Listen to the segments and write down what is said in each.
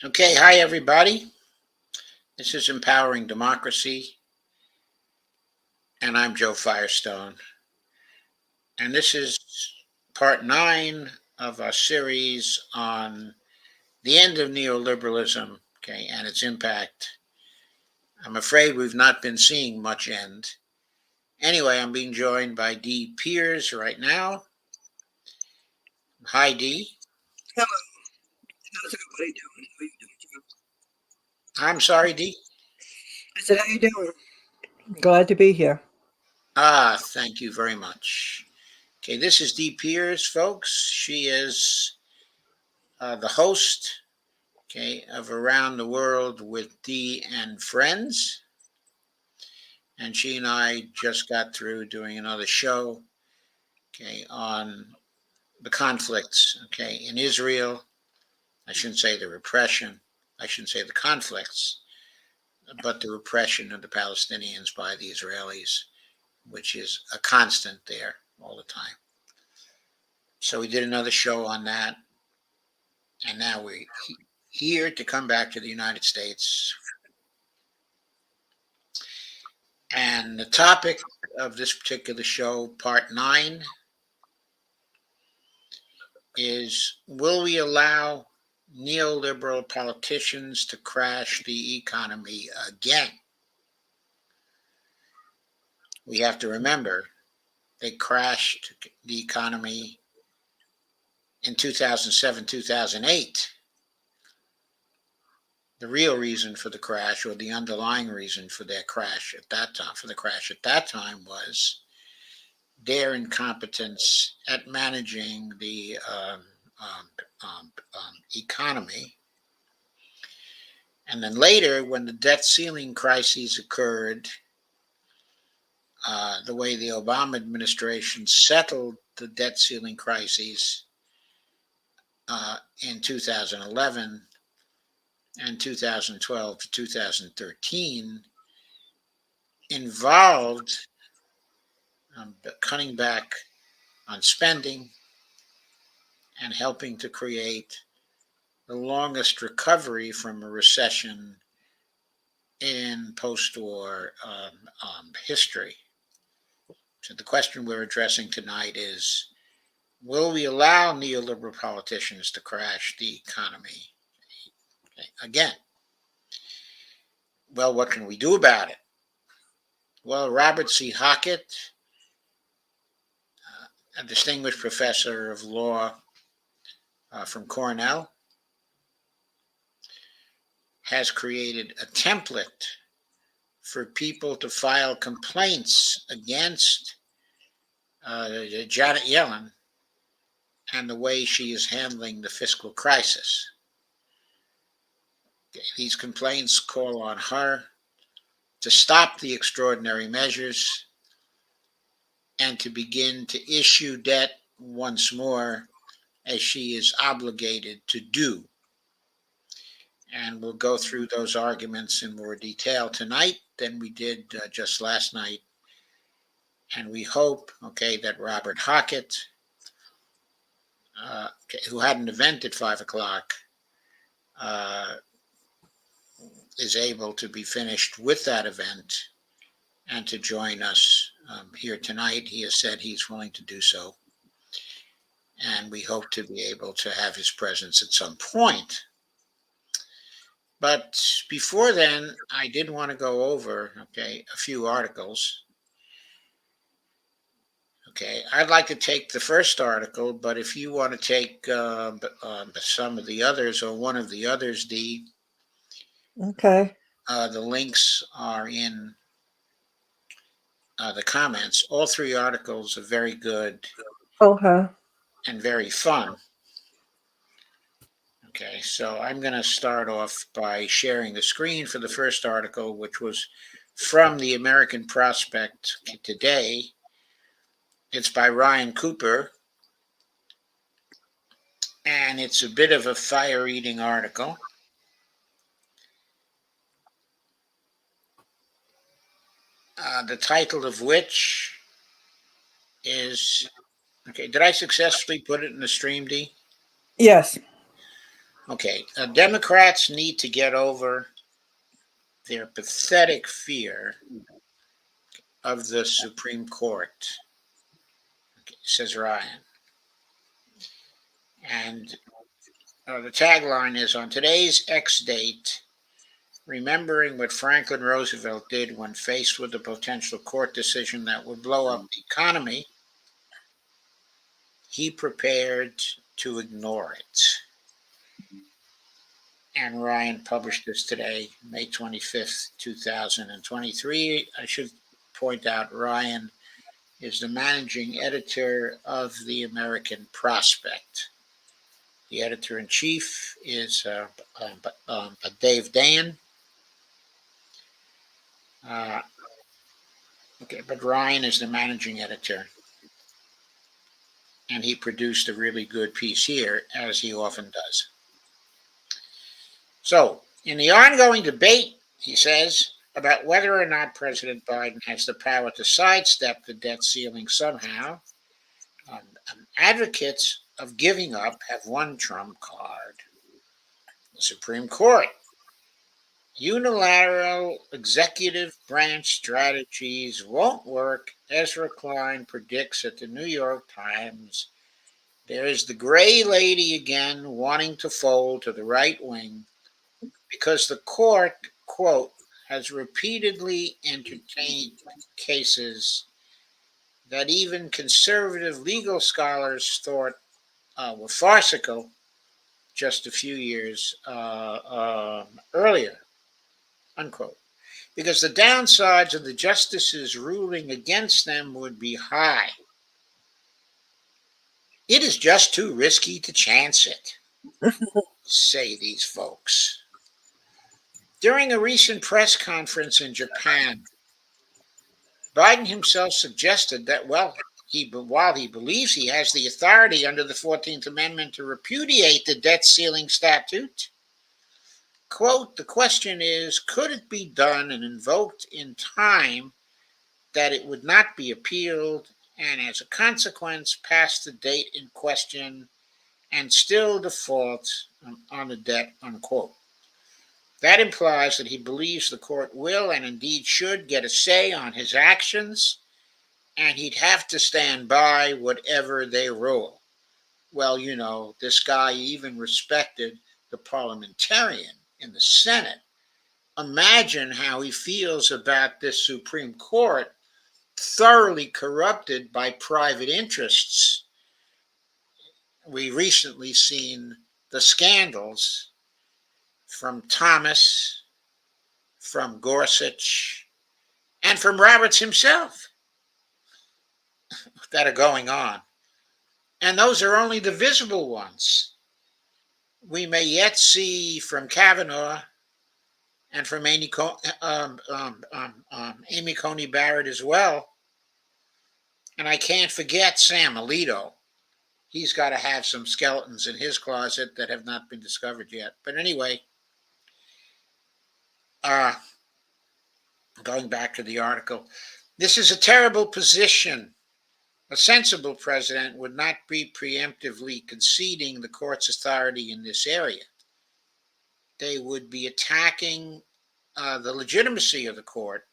Okay, hi everybody. This is Empowering Democracy, and I'm Joe Firestone. And this is part 9 of our series on the end of neoliberalism, okay, and its impact. I'm afraid we've not been seeing much end. Anyway, I'm being joined by Dee Peers right now. Hi, Dee. Hello. How's everybody doing? How you doing, Joe? I'm sorry, Dee. I said, how you doing? Glad to be here. Thank you very much. Okay, this is Dee Peers, folks. She is the host, okay, of Around the World with Dee and Friends. And she and I just got through doing another show, okay, on the conflicts, okay, in Israel. I shouldn't say the repression, I shouldn't say the conflicts, but the repression of the Palestinians by the Israelis, which is a constant there all the time. So we did another show on that, and now we're here to come back to the United States. And the topic of this particular show, part 9, is will we allow neoliberal politicians to crash the economy again? We have to remember they crashed the economy in 2007, 2008. The real reason for the crash, or the underlying reason for their crash at that time, was their incompetence at managing the economy. And then later, when the debt ceiling crises occurred, the way the Obama administration settled the debt ceiling crises in 2011 and 2012 to 2013 involved cutting back on spending and helping to create the longest recovery from a recession in post-war history. So the question we're addressing tonight is, will we allow neoliberal politicians to crash the economy again? Well, what can we do about it? Well, Robert C. Hockett, a distinguished professor of law from Cornell, has created a template for people to file complaints against Janet Yellen and the way she is handling the fiscal crisis. These complaints call on her to stop the extraordinary measures and to begin to issue debt once more, as she is obligated to do. And we'll go through those arguments in more detail tonight than we did just last night. And we hope, okay, that Robert Hockett, who had an event at 5 o'clock, is able to be finished with that event and to join us here tonight. He has said he's willing to do so. And we hope to be able to have his presence at some point. But before then, I did want to go over, okay, a few articles. Okay, I'd like to take the first article, but if you want to take some of the others or one of the others, Okay. the links are in the comments. All three articles are very good Okay. and very fun. Okay, so I'm going to start off by sharing the screen for the first article, which was from the American Prospect today. It's by Ryan Cooper, and it's a bit of a fire-eating article. The title of which is, okay, did I successfully put it in the stream, D? Yes. Okay, Democrats need to get over their pathetic fear of the Supreme Court, okay, says Ryan. And the tagline is on today's X date, remembering what Franklin Roosevelt did when faced with a potential court decision that would blow up the economy, he prepared to ignore it. And Ryan published this today, May 25th, 2023. I should point out Ryan is the managing editor of the American Prospect. The editor-in-chief is Dave Dan. Okay, but Ryan is the managing editor, and he produced a really good piece here, as he often does. So, in the ongoing debate, he says, about whether or not President Biden has the power to sidestep the debt ceiling somehow, advocates of giving up have one trump card: the Supreme Court. Unilateral executive branch strategies won't work, Ezra Klein predicts at the New York Times. There is the gray lady again wanting to fold to the right wing because the court, quote, has repeatedly entertained cases that even conservative legal scholars thought were farcical just a few years earlier, unquote, because the downsides of the justices ruling against them would be high. It is just too risky to chance it, say these folks. During a recent press conference in Japan, Biden himself suggested that, while he believes he has the authority under the 14th Amendment to repudiate the debt ceiling statute, quote, the question is, could it be done and invoked in time that it would not be appealed and as a consequence pass the date in question and still default on the debt, unquote. That implies that he believes the court will and indeed should get a say on his actions, and he'd have to stand by whatever they rule. Well, you know, this guy even respected the parliamentarian in the Senate. Imagine how he feels about this Supreme Court, thoroughly corrupted by private interests. We recently seen the scandals from Thomas, from Gorsuch, and from Roberts himself that are going on. And those are only the visible ones. We may yet see from Kavanaugh and from Amy Coney Barrett as well. And I can't forget Sam Alito. He's got to have some skeletons in his closet that have not been discovered yet. But anyway, going back to the article, this is a terrible position. A sensible president would not be preemptively conceding the court's authority in this area. They would be attacking the legitimacy of the court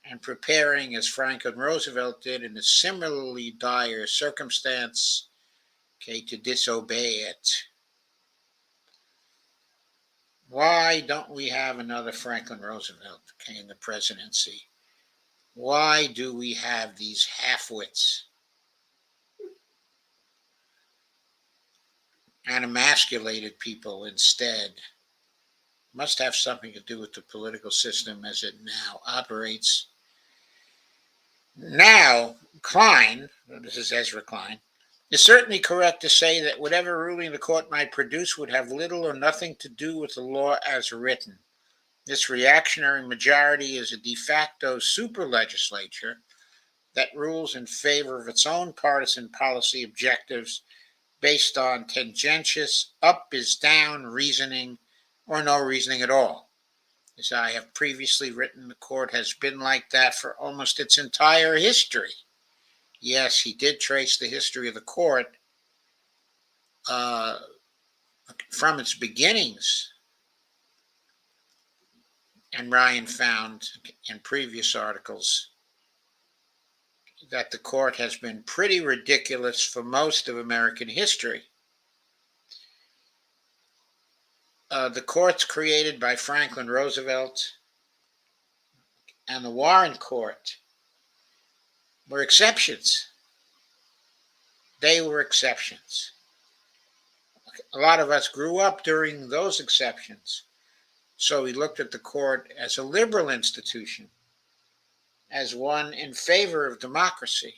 and preparing, as Franklin Roosevelt did in a similarly dire circumstance, okay, to disobey it. Why don't we have another Franklin Roosevelt, okay, in the presidency? Why do we have these half-wits and emasculated people instead? Must have something to do with the political system as it now operates. Now, Klein, this is Ezra Klein, is certainly correct to say that whatever ruling the court might produce would have little or nothing to do with the law as written. This reactionary majority is a de facto super legislature that rules in favor of its own partisan policy objectives based on tangentious up is down reasoning or no reasoning at all. As I have previously written, the court has been like that for almost its entire history. Yes, he did trace the history of the court From its beginnings, and Ryan found in previous articles that the court has been pretty ridiculous for most of American history. The courts created by Franklin Roosevelt and the Warren Court were exceptions. They were exceptions. A lot of us grew up during those exceptions. So we looked at the court as a liberal institution, as one in favor of democracy.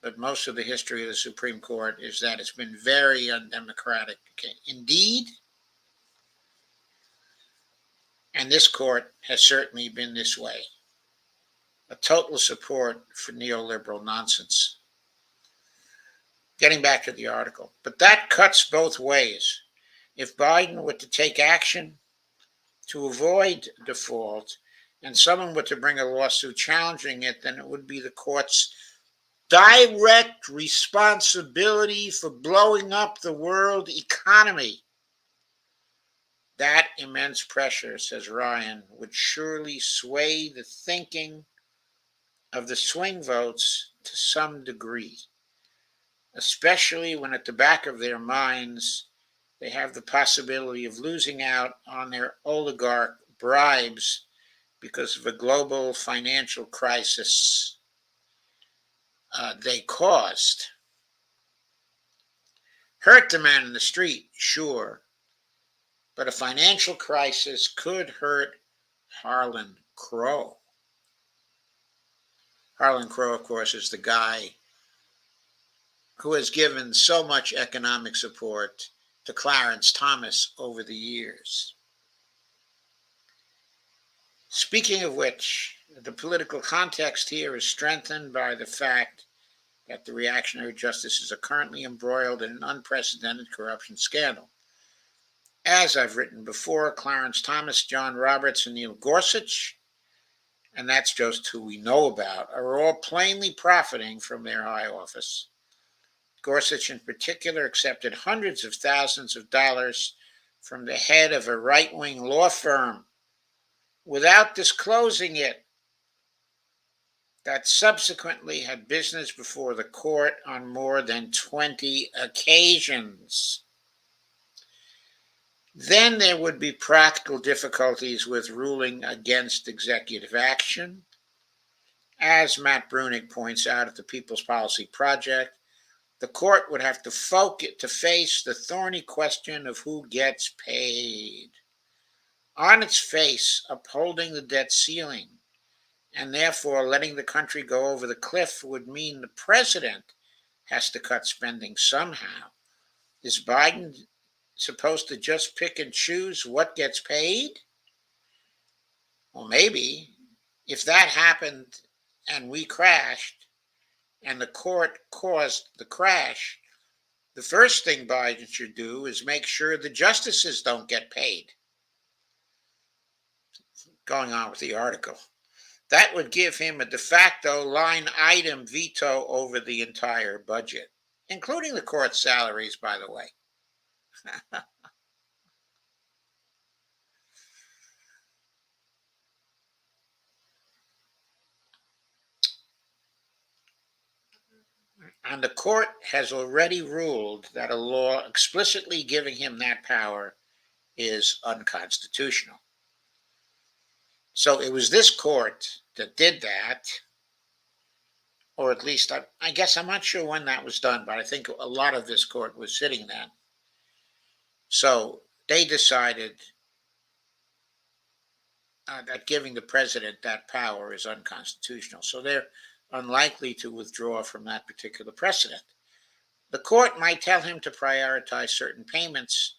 But most of the history of the Supreme Court is that it's been very undemocratic indeed. And this court has certainly been this way. A total support for neoliberal nonsense. Getting back to the article. But that cuts both ways. If Biden were to take action to avoid default and someone were to bring a lawsuit challenging it, then it would be the court's direct responsibility for blowing up the world economy. That immense pressure, says Ryan, would surely sway the thinking of the swing votes to some degree, especially when at the back of their minds they have the possibility of losing out on their oligarch bribes because of a global financial crisis they caused. Hurt the man in the street, sure, but a financial crisis could hurt Harlan Crow. Harlan Crow, of course, is the guy who has given so much economic support to Clarence Thomas over the years. Speaking of which, the political context here is strengthened by the fact that the reactionary justices are currently embroiled in an unprecedented corruption scandal. As I've written before, Clarence Thomas, John Roberts, and Neil Gorsuch, and that's just who we know about, are all plainly profiting from their high office. Gorsuch in particular accepted hundreds of thousands of dollars from the head of a right-wing law firm without disclosing it, that subsequently had business before the court on more than 20 occasions. Then there would be practical difficulties with ruling against executive action. As Matt Brunig points out at the People's Policy Project, the court would have to face the thorny question of who gets paid. On its face, upholding the debt ceiling and therefore letting the country go over the cliff would mean the president has to cut spending somehow. Is Biden supposed to just pick and choose what gets paid? Well, maybe. If that happened and we crashed and the court caused the crash, the first thing Biden should do is make sure the justices don't get paid. Going on with the article. That would give him a de facto line item veto over the entire budget, including the court salaries, by the way. And the court has already ruled that a law explicitly giving him that power is unconstitutional. So it was this court that did that, or at least I guess I'm not sure when that was done, but I think a lot of this court was sitting then. So they decided that giving the president that power is unconstitutional. So they're unlikely to withdraw from that particular precedent. The court might tell him to prioritize certain payments,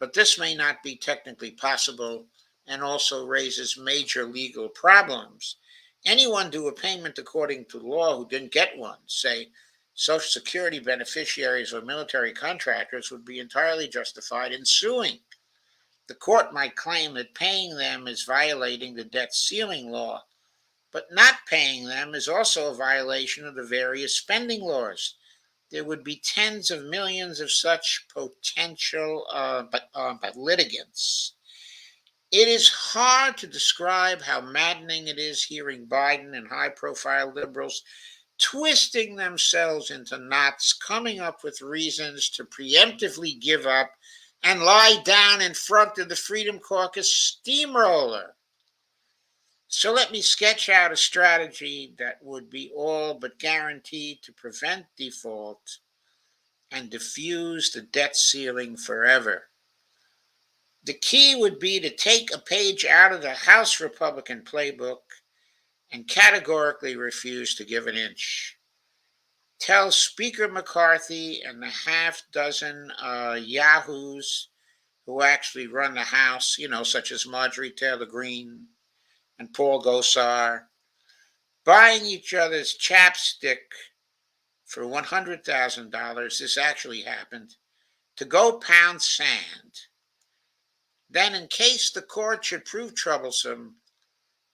but this may not be technically possible and also raises major legal problems. Anyone due a payment according to law who didn't get one, say Social Security beneficiaries or military contractors, would be entirely justified in suing. The court might claim that paying them is violating the debt ceiling law, but not paying them is also a violation of the various spending laws, there would be tens of millions of such potential but litigants. It is hard to describe how maddening it is hearing Biden and high-profile liberals twisting themselves into knots, coming up with reasons to preemptively give up and lie down in front of the Freedom Caucus steamroller. So let me sketch out a strategy that would be all but guaranteed to prevent default and diffuse the debt ceiling forever. The key would be to take a page out of the House Republican playbook and categorically refuse to give an inch. Tell Speaker McCarthy and the half dozen yahoos who actually run the House, such as Marjorie Taylor Greene and Paul Gosar, buying each other's chapstick for $100,000, this actually happened, to go pound sand. Then, in case the court should prove troublesome,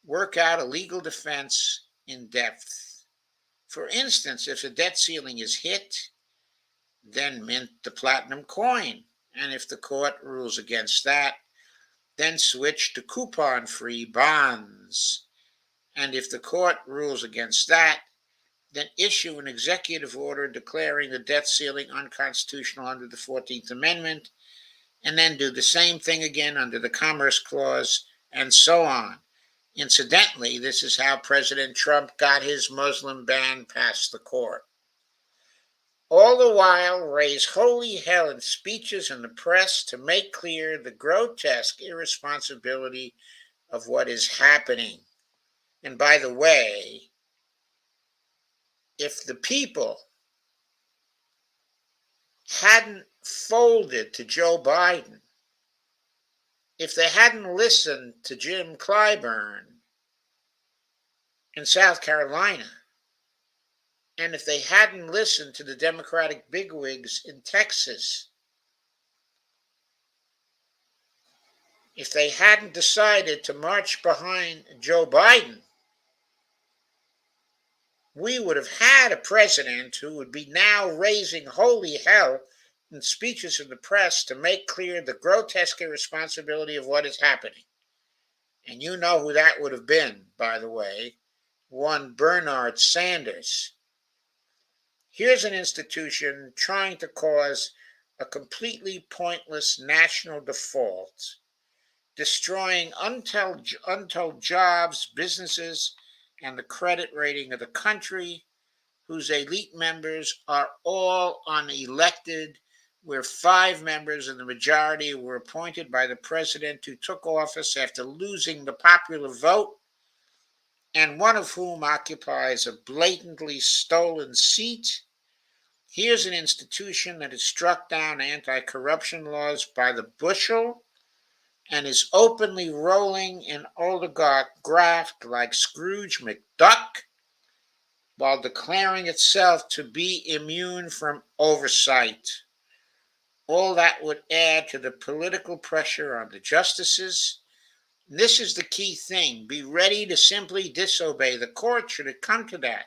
work out a legal defense in depth. For instance, if the debt ceiling is hit, then mint the platinum coin. And if the court rules against that, then switch to coupon-free bonds. And if the court rules against that, then issue an executive order declaring the debt ceiling unconstitutional under the 14th Amendment, and then do the same thing again under the Commerce Clause, and so on. Incidentally, this is how President Trump got his Muslim ban past the court. All the while, raise holy hell in speeches in the press to make clear the grotesque irresponsibility of what is happening. And by the way, if the people hadn't folded to Joe Biden, if they hadn't listened to Jim Clyburn in South Carolina, and if they hadn't listened to the Democratic bigwigs in Texas, if they hadn't decided to march behind Joe Biden, we would have had a president who would be now raising holy hell in speeches in the press to make clear the grotesque irresponsibility of what is happening. And you know who that would have been, by the way, one Bernard Sanders. Here's an institution trying to cause a completely pointless national default, destroying untold jobs, businesses, and the credit rating of the country, whose elite members are all unelected, where 5 members of the majority were appointed by the president who took office after losing the popular vote, and one of whom occupies a blatantly stolen seat. Here's an institution that has struck down anti-corruption laws by the bushel and is openly rolling in oligarch graft like Scrooge McDuck, while declaring itself to be immune from oversight. All that would add to the political pressure on the justices. This is the key thing. Be ready to simply disobey the court should it come to that.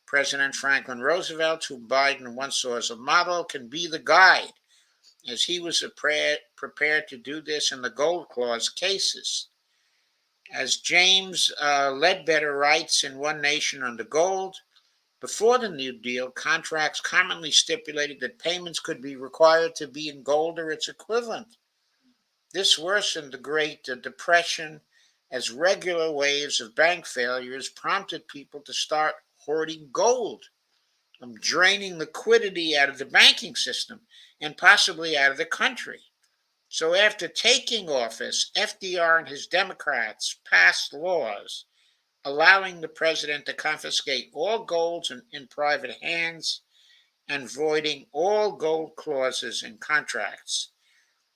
President Franklin Roosevelt, whom Biden once saw as a model, can be the guide, as he was prepared to do this in the Gold Clause cases. As James Ledbetter writes in One Nation Under Gold, before the New Deal, contracts commonly stipulated that payments could be required to be in gold or its equivalent. This worsened the Great Depression as regular waves of bank failures prompted people to start hoarding gold, draining liquidity out of the banking system and possibly out of the country. So after taking office, FDR and his Democrats passed laws allowing the president to confiscate all golds in private hands and voiding all gold clauses in contracts.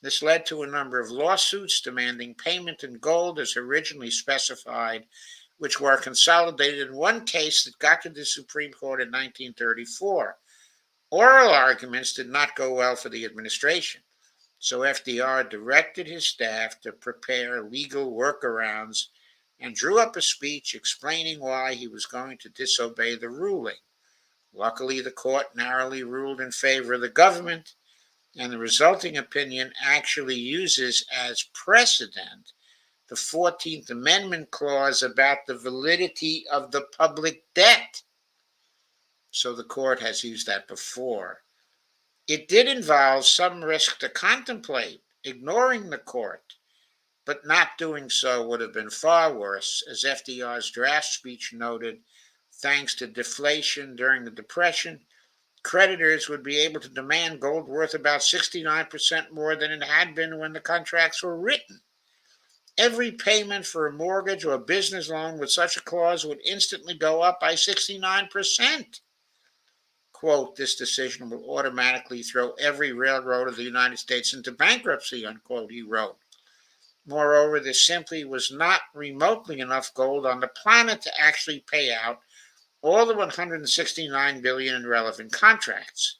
This led to a number of lawsuits demanding payment in gold as originally specified, which were consolidated in one case that got to the Supreme Court in 1934. Oral arguments did not go well for the administration, so FDR directed his staff to prepare legal workarounds and drew up a speech explaining why he was going to disobey the ruling. Luckily, the court narrowly ruled in favor of the government, and the resulting opinion actually uses as precedent the 14th Amendment clause about the validity of the public debt. So the court has used that before. It did involve some risk to contemplate, ignoring the court, but not doing so would have been far worse, as FDR's draft speech noted. Thanks to deflation during the Depression, creditors would be able to demand gold worth about 69% more than it had been when the contracts were written. Every payment for a mortgage or a business loan with such a clause would instantly go up by 69%. Quote, this decision will automatically throw every railroad of the United States into bankruptcy, unquote, he wrote. Moreover, there simply was not remotely enough gold on the planet to actually pay out all the $169 billion in relevant contracts.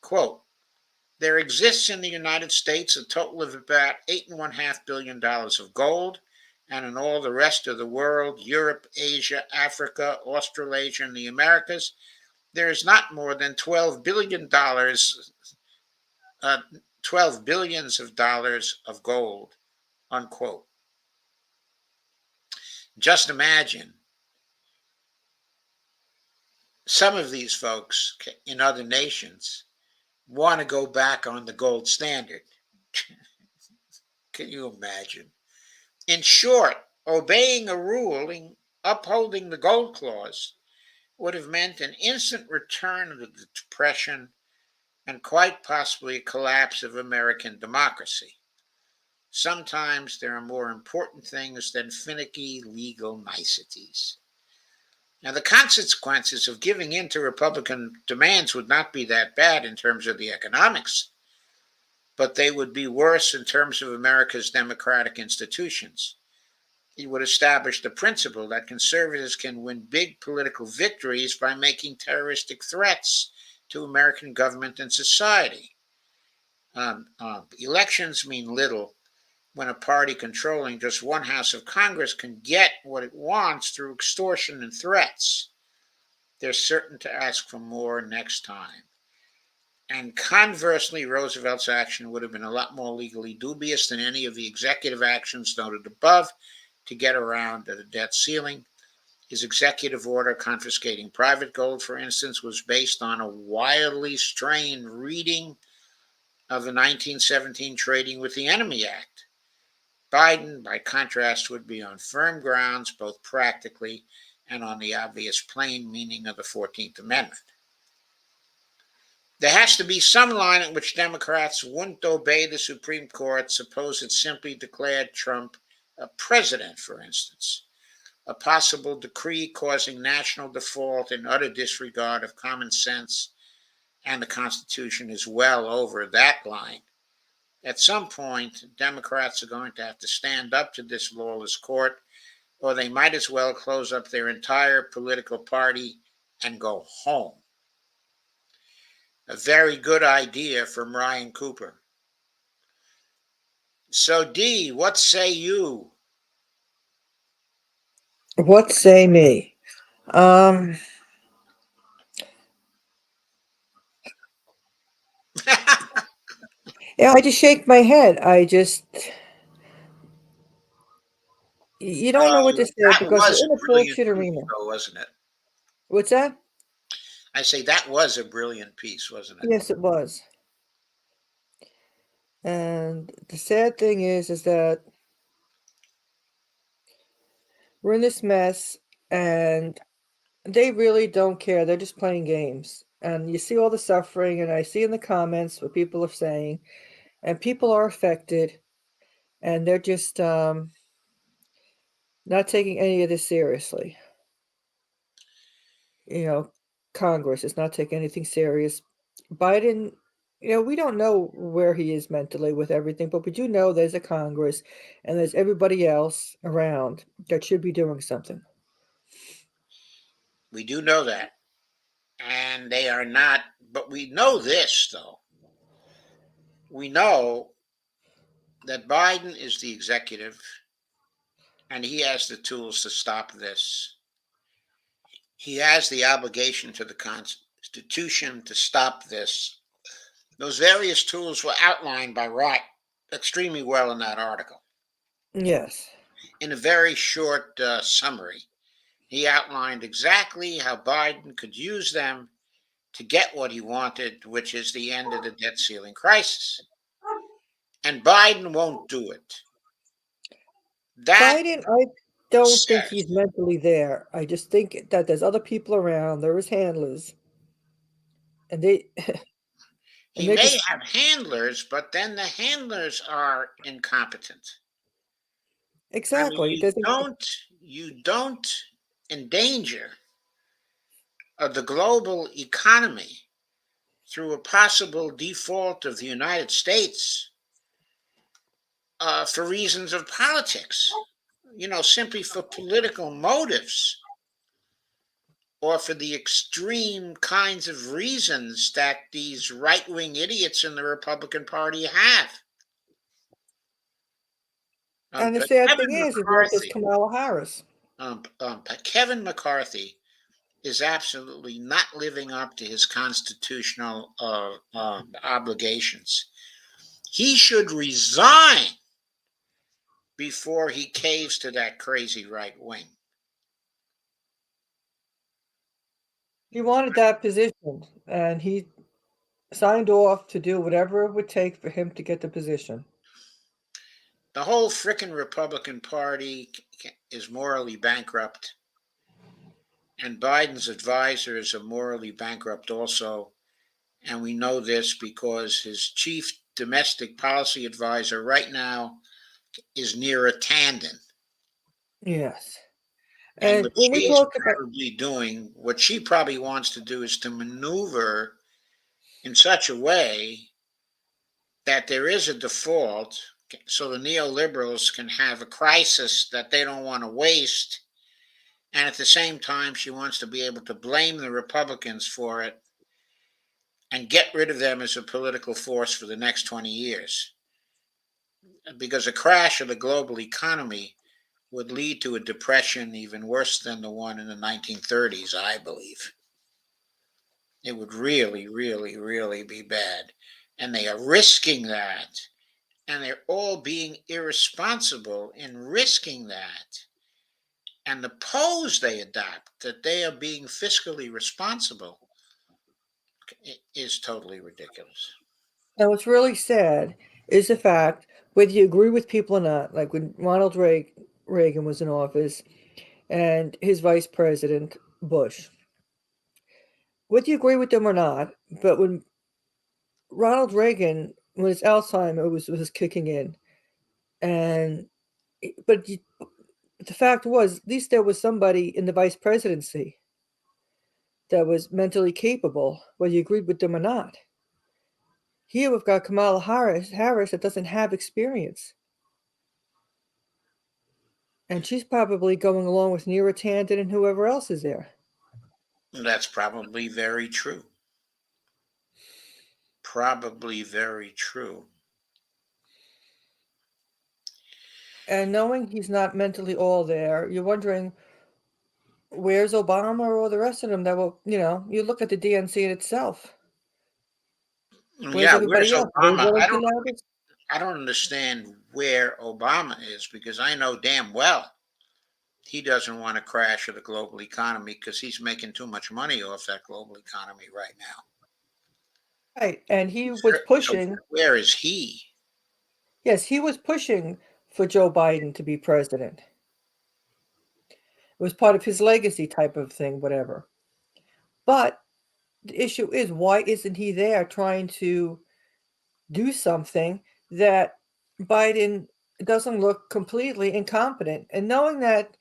Quote, there exists in the United States a total of about $8.5 billion of gold, and in all the rest of the world, Europe, Asia, Africa, Australasia, and the Americas, there is not more than $12 billion, 12 billions of dollars of gold, unquote. Just imagine some of these folks in other nations want to go back on the gold standard. Can you imagine? In short, obeying a ruling upholding the gold clause would have meant an instant return of the Depression and quite possibly a collapse of American democracy. Sometimes there are more important things than finicky legal niceties. Now, the consequences of giving in to Republican demands would not be that bad in terms of the economics, but they would be worse in terms of America's democratic institutions. It would establish the principle that conservatives can win big political victories by making terroristic threats to American government and society. Elections mean little when a party controlling just one house of Congress can get what it wants through extortion and threats. They're certain to ask for more next time. And conversely, Roosevelt's action would have been a lot more legally dubious than any of the executive actions noted above to get around the debt ceiling. His executive order confiscating private gold, for instance, was based on a wildly strained reading of the 1917 Trading with the Enemy Act. Biden, by contrast, would be on firm grounds, both practically and on the obvious plain meaning of the 14th Amendment. There has to be some line at which Democrats wouldn't obey the Supreme Court, suppose it simply declared Trump a president, for instance. A possible decree causing national default in utter disregard of common sense and the Constitution is well over that line. At some point, Democrats are going to have to stand up to this lawless court, or they might as well close up their entire political party and go home. A very good idea from Ryan Cooper. So, Dee, what say you? What say me? Yeah, I just shake my head. You don't know what to say That because we're was in a a brilliant bullshit piece, arena. though, wasn't it? What's that? I say that was a brilliant piece, wasn't it? Yes, it was. And the sad thing is that we're in this mess and they really don't care. They're just playing games. And you see all the suffering, and I see in the comments what people are saying, and people are affected, and they're just not taking any of this seriously. Congress is not taking anything serious. Biden, we don't know where he is mentally with everything, but we do know there's a Congress and there's everybody else around that should be doing something. We do know that. And they are not, but we know this, though. We know that Biden is the executive and he has the tools to stop this. He has the obligation to the institution to stop this. Those various tools were outlined by Wright extremely well in that article. Yes. In a very short summary, he outlined exactly how Biden could use them to get what he wanted, which is the end of the debt ceiling crisis. And Biden won't do it. That Biden, I don't think says, he's mentally there. I just think that there's other people around, there is handlers, and they he and they're may just have handlers, but then the handlers are incompetent. I mean, exactly. There's you don't endanger the global economy through a possible default of the United States for reasons of politics, simply for political motives or for the extreme kinds of reasons that these right wing idiots in the Republican Party have. and the But sad thing is that there's Kamala Harris. Kevin McCarthy is absolutely not living up to his constitutional obligations. He should resign before he caves to that crazy right wing. He wanted that position, and he signed off to do whatever it would take for him to get the position. The whole frickin' Republican Party is morally bankrupt, and Biden's advisors are morally bankrupt also. And we know this because his chief domestic policy advisor right now is Neera Tanden. Yes. And And what when we she is talk about probably doing, what she probably wants to do is to maneuver in such a way that there is a default so the neoliberals can have a crisis that they don't want to waste. And at the same time, she wants to be able to blame the Republicans for it and get rid of them as a political force for the next 20 years. Because a crash of the global economy would lead to a depression even worse than the one in the 1930s, I believe. It would really, really, really be bad. And they are risking that. And they're all being irresponsible in risking that. And the pose they adopt, that they are being fiscally responsible, is totally ridiculous. now what's really sad is the fact, whether you agree with people or not, like when Ronald Reagan was in office and his vice president, Bush, whether you agree with them or not, but when Ronald Reagan, when his Alzheimer was kicking in, and but the fact was, at least there was somebody in the vice presidency that was mentally capable, whether you agreed with them or not. Here we've got Kamala Harris that doesn't have experience. And she's probably going along with Neera Tanden and whoever else is there. That's probably very true. Probably very true. And knowing he's not mentally all there, you're wondering where's Obama or the rest of them that will, you look at the DNC in itself. Where's Yeah, where's everybody else? Are they Obama? willing to now? I don't understand where Obama is because I know damn well he doesn't want to crash of the global economy because he's making too much money off that global economy right now. Right. And he was So pushing, where is he? yes, he was pushing for Joe Biden to be president. It was part of his legacy type of thing, whatever. But the issue is, why isn't he there trying to do something that Biden doesn't look completely incompetent? And knowing that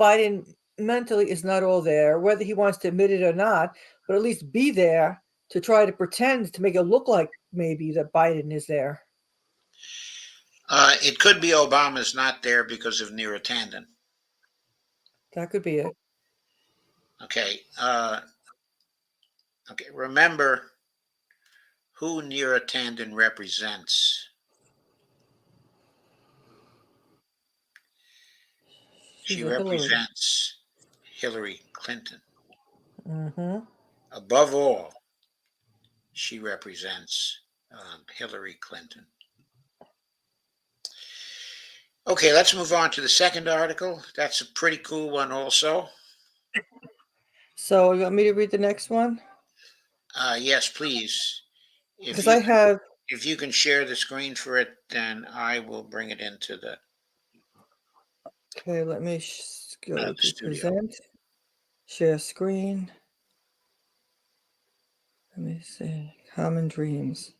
Biden mentally is not all there, whether he wants to admit it or not, but at least be there to try to pretend to make it look like maybe that Biden is there. It could be Obama's not there because of Neera Tanden. That could be it. Okay. Okay. Remember who Neera Tanden represents. She's She a Hillary. represents Hillary Clinton. Mm-hmm. above all, she represents Hillary Clinton. Okay, let's move on to the second article. That's a pretty cool one also. So you want me to read the next one? Yes, please. Because I have. If you can share the screen for it, then I will bring it into the. Okay, let me go to studio. present, share screen. Let me see, common dreams.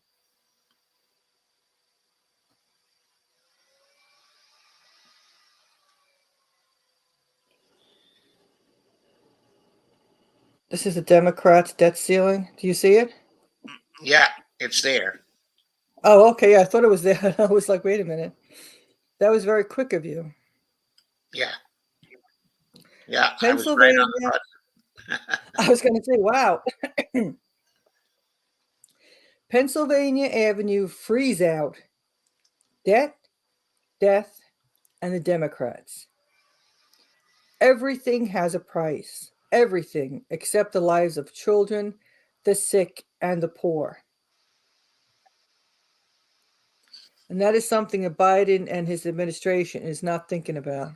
This is the Democrats' debt ceiling. Do you see it? Yeah, it's there. Oh, okay. Yeah, I thought it was there. I was like, wait a minute. That was very quick of you. Yeah. Yeah, I was right Pennsylvania. on the button. I was going to say, wow. Pennsylvania Avenue freeze out. Debt, death, and the Democrats. Everything has a price. Everything except the lives of children, the sick, and the poor. And that is something that Biden and his administration is not thinking about.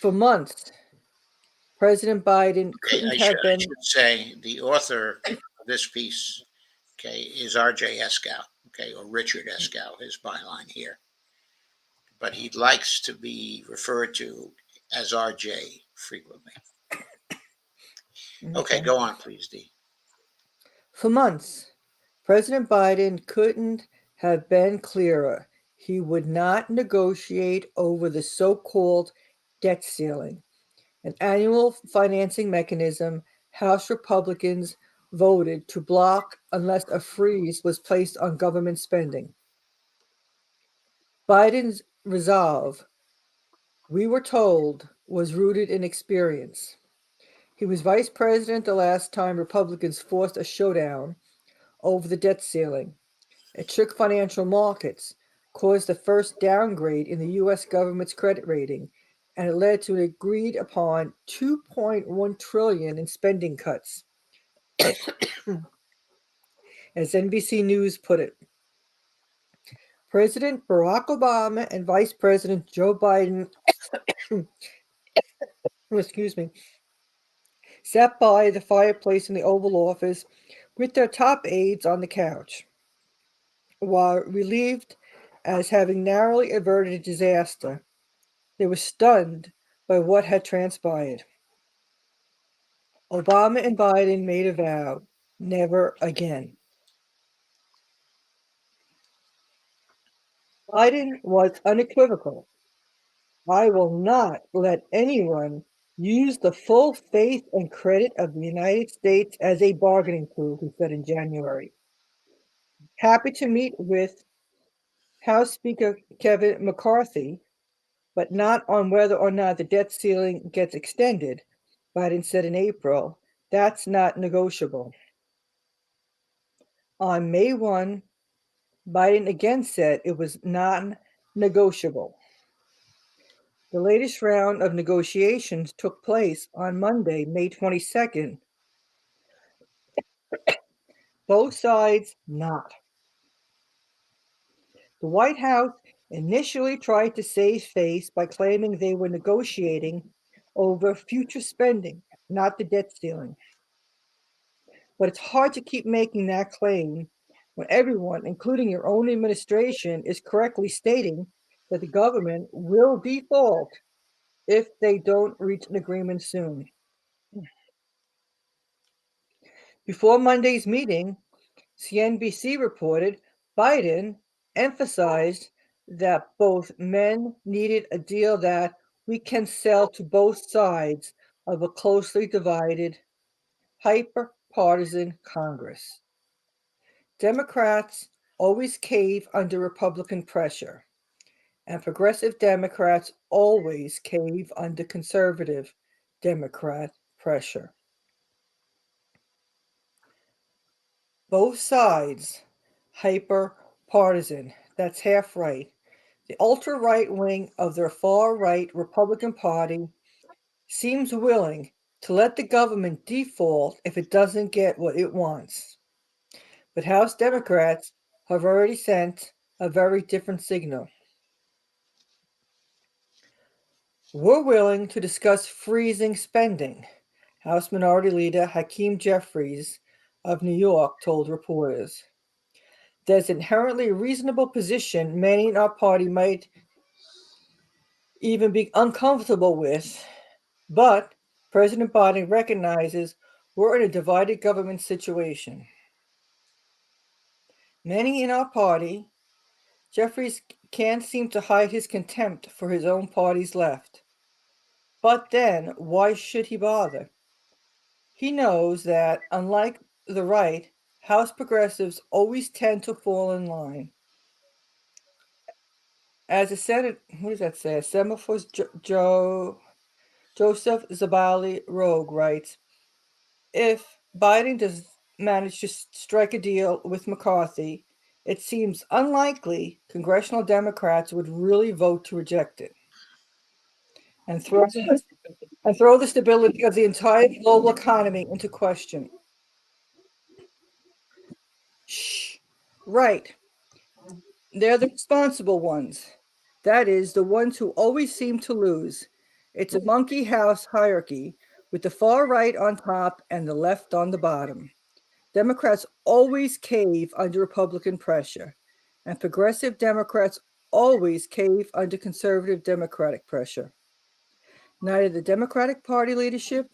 For months, President Biden couldn't have I been. should say the author of this piece, okay, is R.J. Eskow, okay, or Richard Eskow, his byline here. But he likes to be referred to as R.J. frequently. Okay, go on, please, Dee. For months, President Biden couldn't have been clearer. He would not negotiate over the so called debt ceiling, an annual financing mechanism House Republicans voted to block unless a freeze was placed on government spending. Biden's resolve, we were told, was rooted in experience. He was vice president the last time Republicans forced a showdown over the debt ceiling. It shook financial markets, caused the first downgrade in the U.S. government's credit rating, and it led to an agreed upon $2.1 trillion in spending cuts. As NBC News put it, President Barack Obama and Vice President Joe Biden, excuse me, sat by the fireplace in the Oval Office with their top aides on the couch. While relieved as having narrowly averted a disaster, they were stunned by what had transpired. Obama and Biden made a vow, never again. Biden was unequivocal. I will not let anyone use the full faith and credit of the United States as a bargaining tool, he said in January. Happy to meet with House Speaker Kevin McCarthy, but not on whether or not the debt ceiling gets extended, Biden said in April. That's not negotiable. On May 1, Biden again said it was non-negotiable. The latest round of negotiations took place on Monday, May 22nd. Both sides not. The White House initially tried to save face by claiming they were negotiating over future spending, not the debt ceiling. But it's hard to keep making that claim when everyone, including your own administration, is correctly stating that the government will default if they don't reach an agreement soon. Before Monday's meeting, CNBC reported Biden emphasized that both men needed a deal that we can sell to both sides of a closely divided, hyper-partisan Congress. Democrats always cave under Republican pressure, and progressive Democrats always cave under conservative Democrat pressure. Both sides, hyper partisan, that's half right. The ultra right wing of their far right Republican Party seems willing to let the government default if it doesn't get what it wants. But House Democrats have already sent a very different signal. We're willing to discuss freezing spending, House Minority Leader Hakeem Jeffries of New York told reporters. There's an inherently reasonable position many in our party might even be uncomfortable with, but President Biden recognizes we're in a divided government situation. Many in our party, Jeffries can't seem to hide his contempt for his own party's left. But then, why should he bother? He knows that, unlike the right, House progressives always tend to fall in line. As a Senate, what does that say? Semaphore Joseph Zabali Rogue writes, if Biden does manage to strike a deal with McCarthy, it seems unlikely congressional Democrats would really vote to reject it and throw the stability of the entire global economy into question. Shh. Right. They're the responsible ones. That is, the ones who always seem to lose. It's a monkey house hierarchy with the far right on top and the left on the bottom. Democrats always cave under Republican pressure, and progressive Democrats always cave under conservative Democratic pressure. Neither the Democratic Party leadership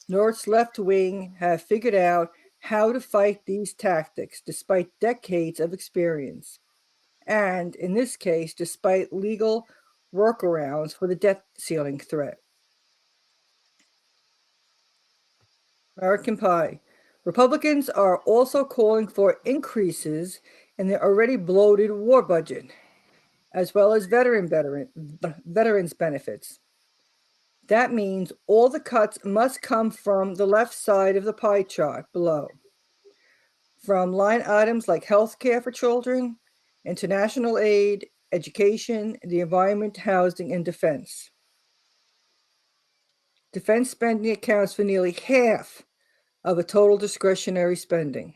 nor its left wing have figured out how to fight these tactics despite decades of experience, and in this case, despite legal workarounds for the debt ceiling threat. American Pie. Republicans are also calling for increases in the already bloated war budget, as well as veterans benefits. That means all the cuts must come from the left side of the pie chart below. From line items like health care for children, international aid, education, the environment, housing, and defense. Defense spending accounts for nearly half of the total discretionary spending.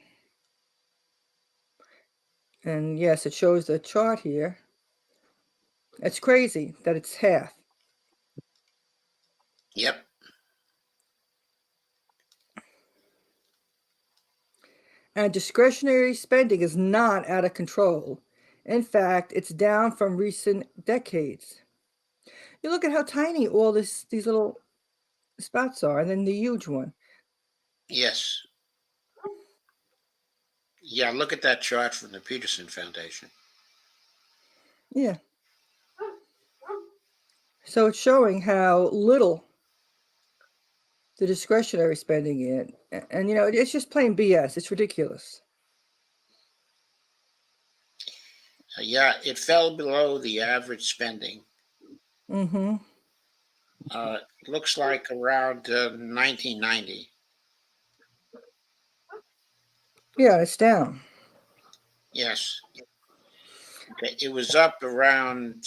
And yes, it shows the chart here. It's crazy that it's half. Yep. And discretionary spending is not out of control. In fact, it's down from recent decades. You look at how tiny all these little spots are, and then the huge one. Yes. Yeah, look at that chart from the Peterson Foundation. Yeah. So it's showing how little the discretionary spending is. And it's just plain BS. It's ridiculous. Yeah, it fell below the average spending. Mm-hmm. Looks like around 1990. Yeah, it's down. Yes. Okay. It was up around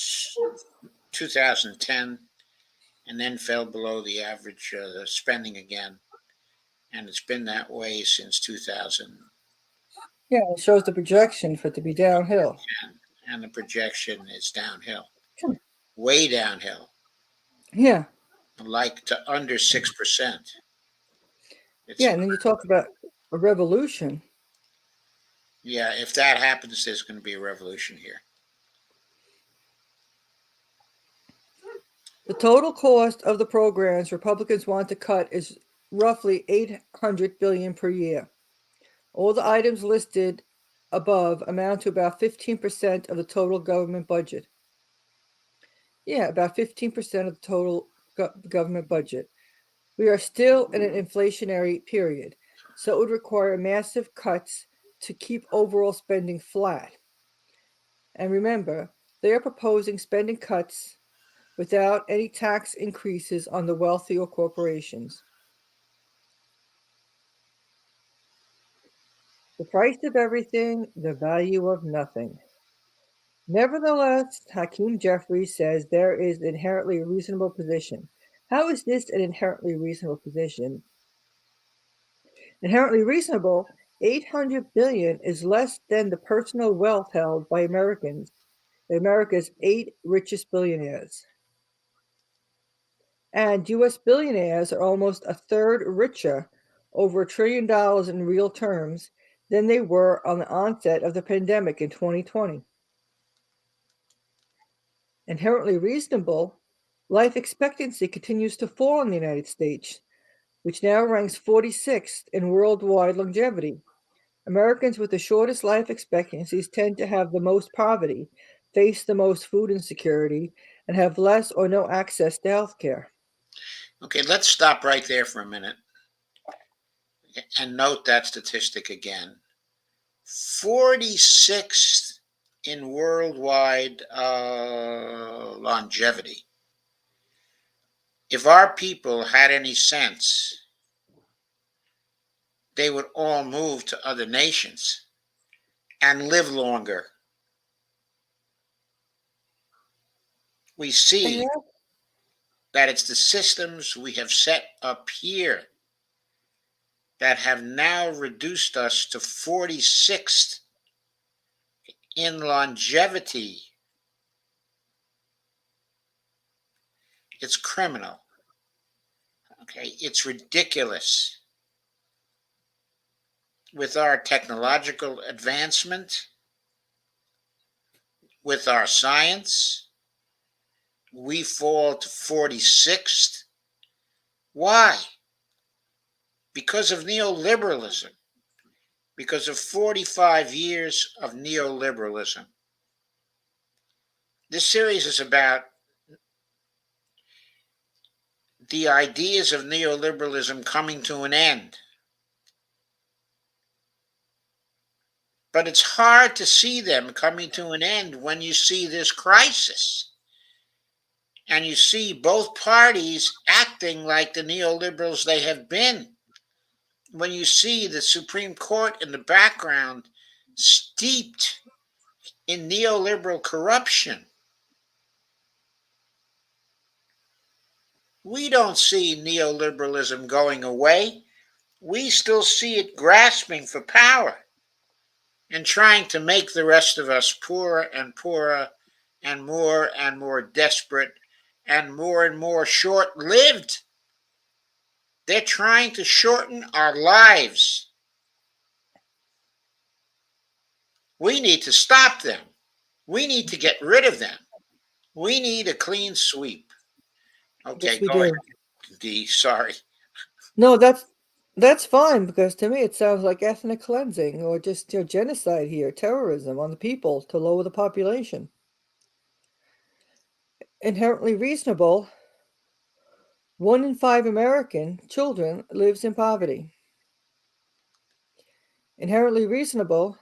2010 and then fell below the average spending again. And it's been that way since 2000. Yeah, it shows the projection for it to be downhill. And the projection is downhill, way downhill, Yeah. like to under 6%. Yeah, and then you talk about a revolution. Yeah, if that happens, there's going to be a revolution here. The total cost of the programs Republicans want to cut is roughly $800 billion per year. All the items listed above amount to about 15% of the total government budget. Yeah, about 15% of the total government budget. We are still in an inflationary period, so it would require massive cuts to keep overall spending flat. And remember, they are proposing spending cuts without any tax increases on the wealthy or corporations. The price of everything, the value of nothing. Nevertheless, Hakeem Jeffries says there is inherently a reasonable position. How is this an inherently reasonable position? Inherently reasonable, 800 billion is less than the personal wealth held by America's 8 richest billionaires. And US billionaires are almost a third richer, over $1 trillion in real terms, than they were on the onset of the pandemic in 2020. Inherently reasonable, life expectancy continues to fall in the United States, which now ranks 46th in worldwide longevity. Americans with the shortest life expectancies tend to have the most poverty, face the most food insecurity, and have less or no access to health care. Okay, let's stop right there for a minute and note that statistic again. 46th in worldwide longevity. If our people had any sense, they would all move to other nations and live longer. We And see yeah, that it's the systems we have set up here that have now reduced us to 46th in longevity. It's criminal. Okay, it's ridiculous. With our technological advancement, with our science, we fall to 46th. Why? Because of neoliberalism, because of 45 years of neoliberalism. This series is about the ideas of neoliberalism coming to an end. But it's hard to see them coming to an end when you see this crisis. And you see both parties acting like the neoliberals they have been. When you see the Supreme Court in the background steeped in neoliberal corruption, we don't see neoliberalism going away. We still see it grasping for power and trying to make the rest of us poorer and poorer and more desperate and more short lived. They're trying to shorten our lives. We need to stop them. We need to get rid of them. We need a clean sweep. yes, Okay, we go ahead, do. Dee. Sorry. No, that's fine because to me it sounds like ethnic cleansing or just genocide here, terrorism on the people to lower the population. Inherently reasonable, 1 in 5 American children lives in poverty. Inherently reasonable,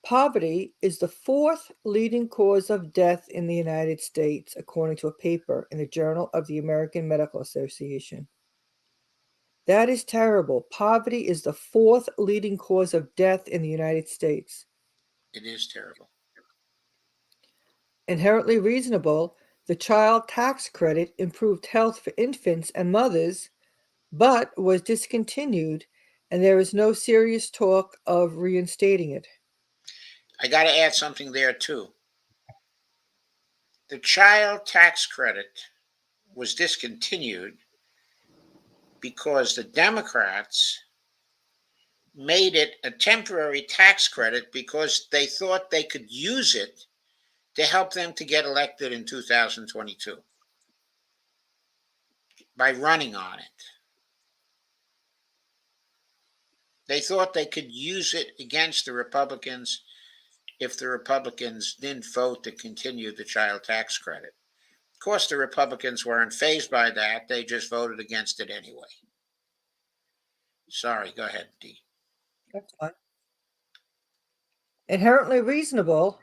poverty is the fourth leading cause of death in the United States, according to a paper in the Journal of the American Medical Association. That is terrible. Poverty is the fourth leading cause of death in the United States. It is terrible. Inherently reasonable, the child tax credit improved health for infants and mothers, but was discontinued, and there is no serious talk of reinstating it. I got to add something there too. The child tax credit was discontinued because the Democrats made it a temporary tax credit because they thought they could use it to help them to get elected in 2022 by running on it. They thought they could use it against the Republicans if the Republicans didn't vote to continue the child tax credit. Of course, the Republicans weren't fazed by that. They just voted against it anyway. Sorry, go ahead, Dee. That's fine. Inherently reasonable,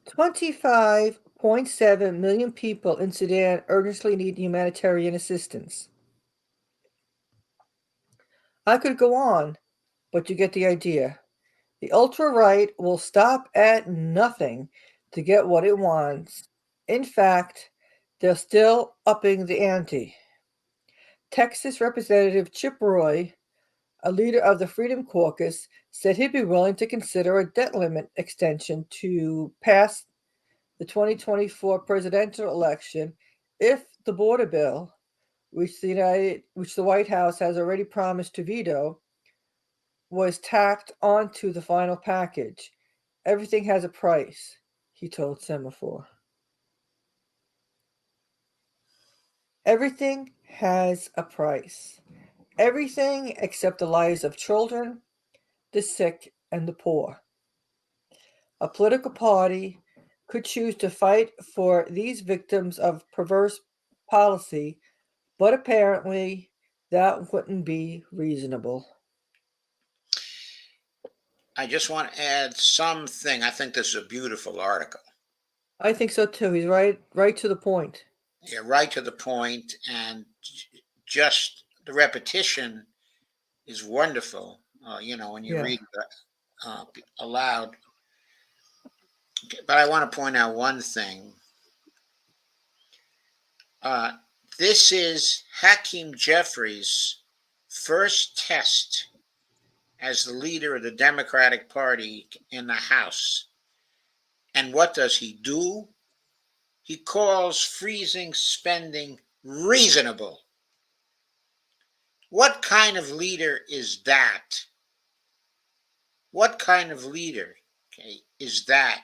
25.7 million people in Sudan urgently need humanitarian assistance. I could go on, but you get the idea. The ultra right will stop at nothing to get what it wants. In fact, they're still upping the ante. Texas Representative Chip Roy, a leader of the Freedom Caucus, said he'd be willing to consider a debt limit extension to pass the 2024 presidential election if the border bill, which the White House has already promised to veto, was tacked onto the final package. Everything has a price, he told Semaphore. Everything has a price. Everything except the lives of children, the sick, and the poor. A political party could choose to fight for these victims of perverse policy, but apparently that wouldn't be reasonable. I just want to add something. I think this is a beautiful article. I think so too. He's right to the point. Yeah, right to the point, and just the repetition is wonderful. When you read aloud. Okay, but I want to point out one thing. This is Hakeem Jeffries' first test as the leader of the Democratic Party in the House. And what does he do? He calls freezing spending reasonable. What kind of leader is that? What kind of leader, is that?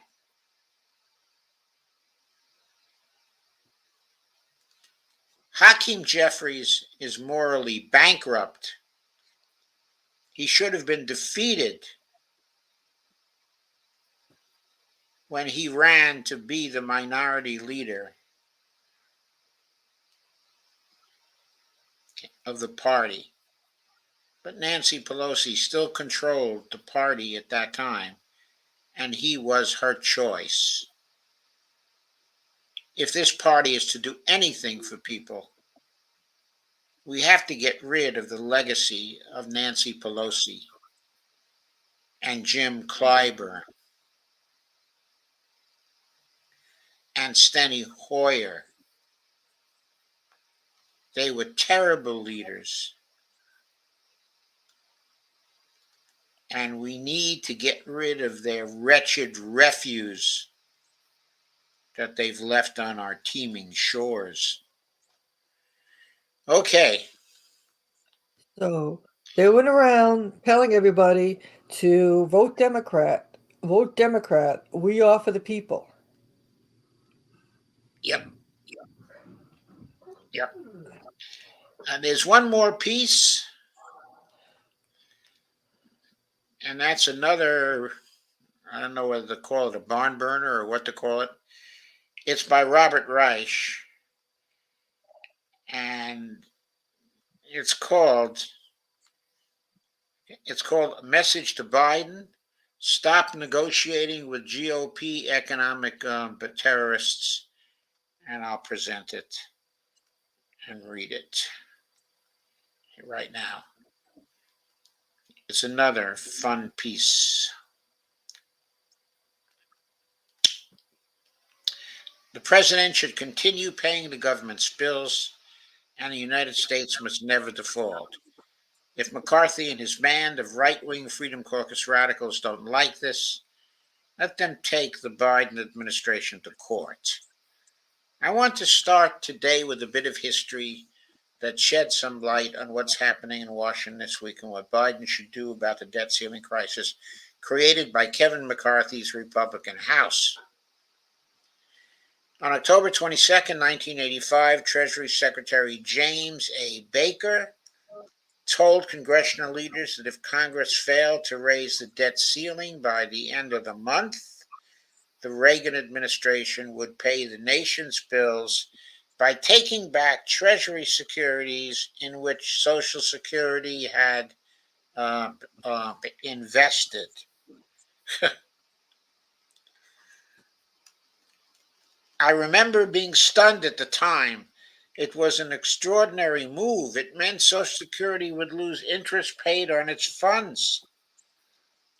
Hakeem Jeffries is morally bankrupt. He should have been defeated when he ran to be the minority leader of the party. But Nancy Pelosi still controlled the party at that time, and he was her choice. If this party is to do anything for people, we have to get rid of the legacy of Nancy Pelosi and Jim Clyburn and Steny Hoyer. They were terrible leaders. And we need to get rid of their wretched refuse that they've left on our teeming shores. Okay. So they went around telling everybody to vote Democrat. Vote Democrat. We are for the people. Yep. And there's one more piece, and that's another, I don't know whether to call it a barn burner or what to call it. It's by Robert Reich, and it's called Message to Biden: Stop Negotiating with GOP Economic Terrorists. And I'll present it and read it right now. It's another fun piece. The president should continue paying the government's bills, and the United States must never default. If McCarthy and his band of right-wing Freedom Caucus radicals don't like this, let them take the Biden administration to court. I want to start today with a bit of history that sheds some light on what's happening in Washington this week and what Biden should do about the debt ceiling crisis created by Kevin McCarthy's Republican House. On October 22nd, 1985, Treasury Secretary James A. Baker told congressional leaders that if Congress failed to raise the debt ceiling by the end of the month, the Reagan administration would pay the nation's bills by taking back Treasury securities in which Social Security had invested. I remember being stunned at the time. It was an extraordinary move. It meant Social Security would lose interest paid on its funds.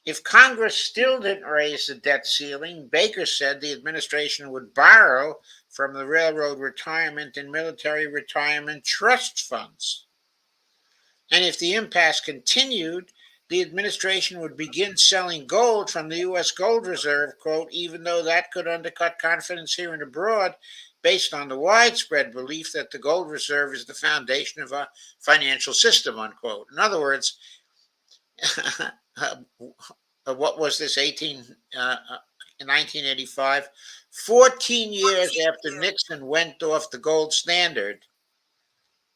If Congress still didn't raise the debt ceiling, Baker said the administration would borrow from the railroad retirement and military retirement trust funds. And if the impasse continued, the administration would begin selling gold from the U.S. gold reserve, quote, even though that could undercut confidence here and abroad based on the widespread belief that the gold reserve is the foundation of our financial system, unquote. In other words, what was this, 1985? 14 years after Nixon went off the gold standard,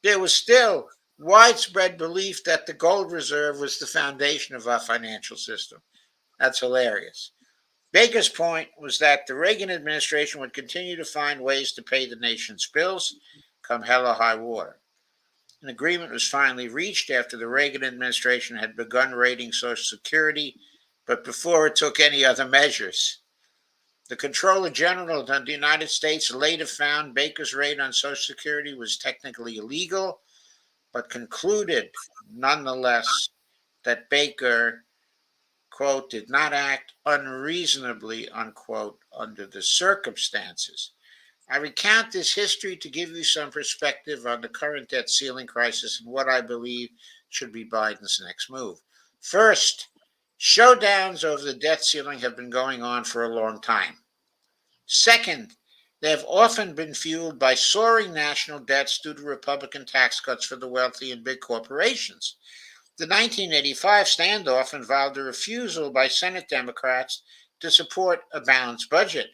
there was still widespread belief that the gold reserve was the foundation of our financial system. That's hilarious. Baker's point was that the Reagan administration would continue to find ways to pay the nation's bills, come hell or high water. An agreement was finally reached after the Reagan administration had begun raiding Social Security, but before it took any other measures. The Comptroller General of the United States later found Baker's raid on Social Security was technically illegal, but concluded nonetheless that Baker, quote, did not act unreasonably, unquote, under the circumstances. I recount this history to give you some perspective on the current debt ceiling crisis and what I believe should be Biden's next move. First, showdowns over the debt ceiling have been going on for a long time. Second, they have often been fueled by soaring national debts due to Republican tax cuts for the wealthy and big corporations. The 1985 standoff involved a refusal by Senate Democrats to support a balanced budget,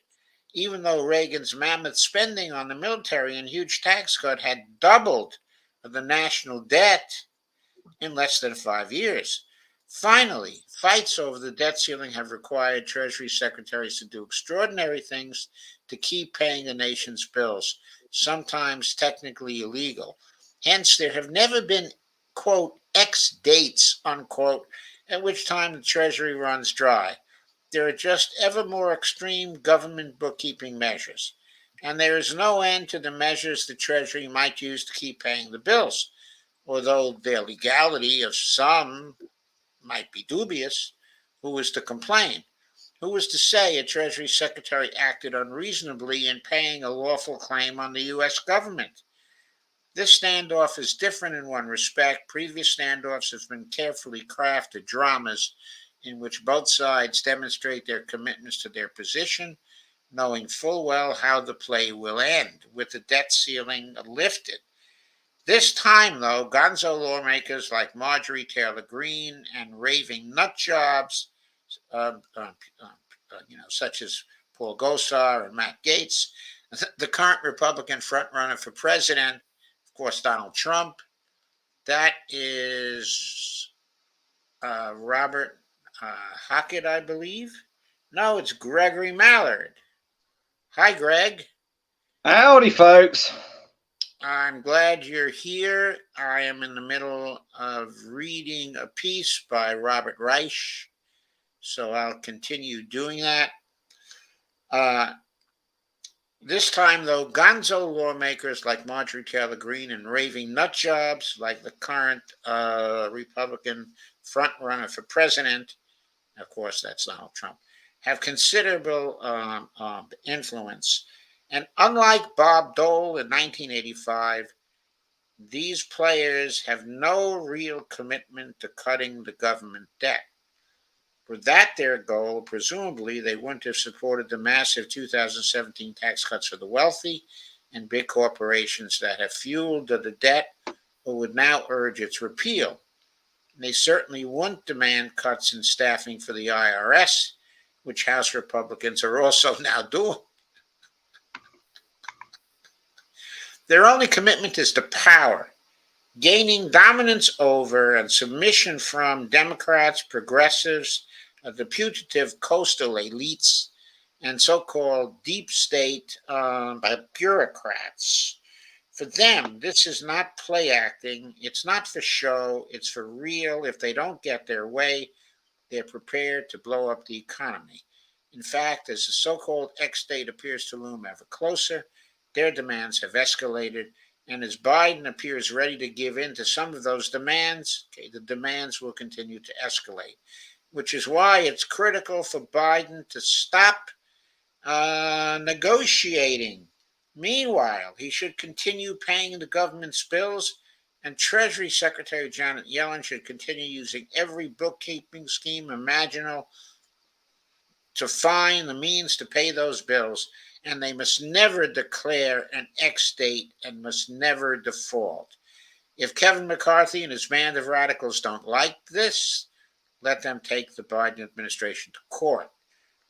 even though Reagan's mammoth spending on the military and huge tax cut had doubled the national debt in less than 5 years. Finally, fights over the debt ceiling have required Treasury secretaries to do extraordinary things to keep paying the nation's bills, sometimes technically illegal. Hence, there have never been, quote, X dates, unquote, at which time the Treasury runs dry. There are just ever more extreme government bookkeeping measures, and there is no end to the measures the Treasury might use to keep paying the bills, although their legality of some might be dubious. Who is to complain? Who is to say a Treasury Secretary acted unreasonably in paying a lawful claim on the U.S. government? This standoff is different in one respect. Previous standoffs have been carefully crafted dramas in which both sides demonstrate their commitments to their position, knowing full well how the play will end, with the debt ceiling lifted. This time, though, gonzo lawmakers like Marjorie Taylor Greene and raving nut jobs, such as Paul Gosar and Matt Gaetz, the current Republican frontrunner for president, of course, Donald Trump, that is Robert Hockett, I believe. No, it's Gregory Mallard. Hi, Greg. Howdy, folks. I'm glad you're here. I am in the middle of reading a piece by Robert Reich, so I'll continue doing that. This time, though, gonzo lawmakers like Marjorie Taylor Greene and raving nut jobs like the current Republican frontrunner for president, of course, that's Donald Trump, have considerable influence. And unlike Bob Dole in 1985, these players have no real commitment to cutting the government debt. Were that their goal, presumably they wouldn't have supported the massive 2017 tax cuts for the wealthy and big corporations that have fueled the debt, or would now urge its repeal. And they certainly wouldn't demand cuts in staffing for the IRS, which House Republicans are also now doing. Their only commitment is to power, gaining dominance over and submission from Democrats, progressives, the putative coastal elites, and so-called deep state bureaucrats. For them, this is not play acting. It's not for show. It's for real. If they don't get their way, they're prepared to blow up the economy. In fact, as the so-called X-state appears to loom ever closer, their demands have escalated, and as Biden appears ready to give in to some of those demands, the demands will continue to escalate, which is why it's critical for Biden to stop negotiating. Meanwhile, he should continue paying the government's bills And Treasury Secretary Janet Yellen should continue using every bookkeeping scheme imaginable to find the means to pay those bills, and they must never declare an X date and must never default. If Kevin McCarthy and his band of radicals don't like this, let them take the Biden administration to court.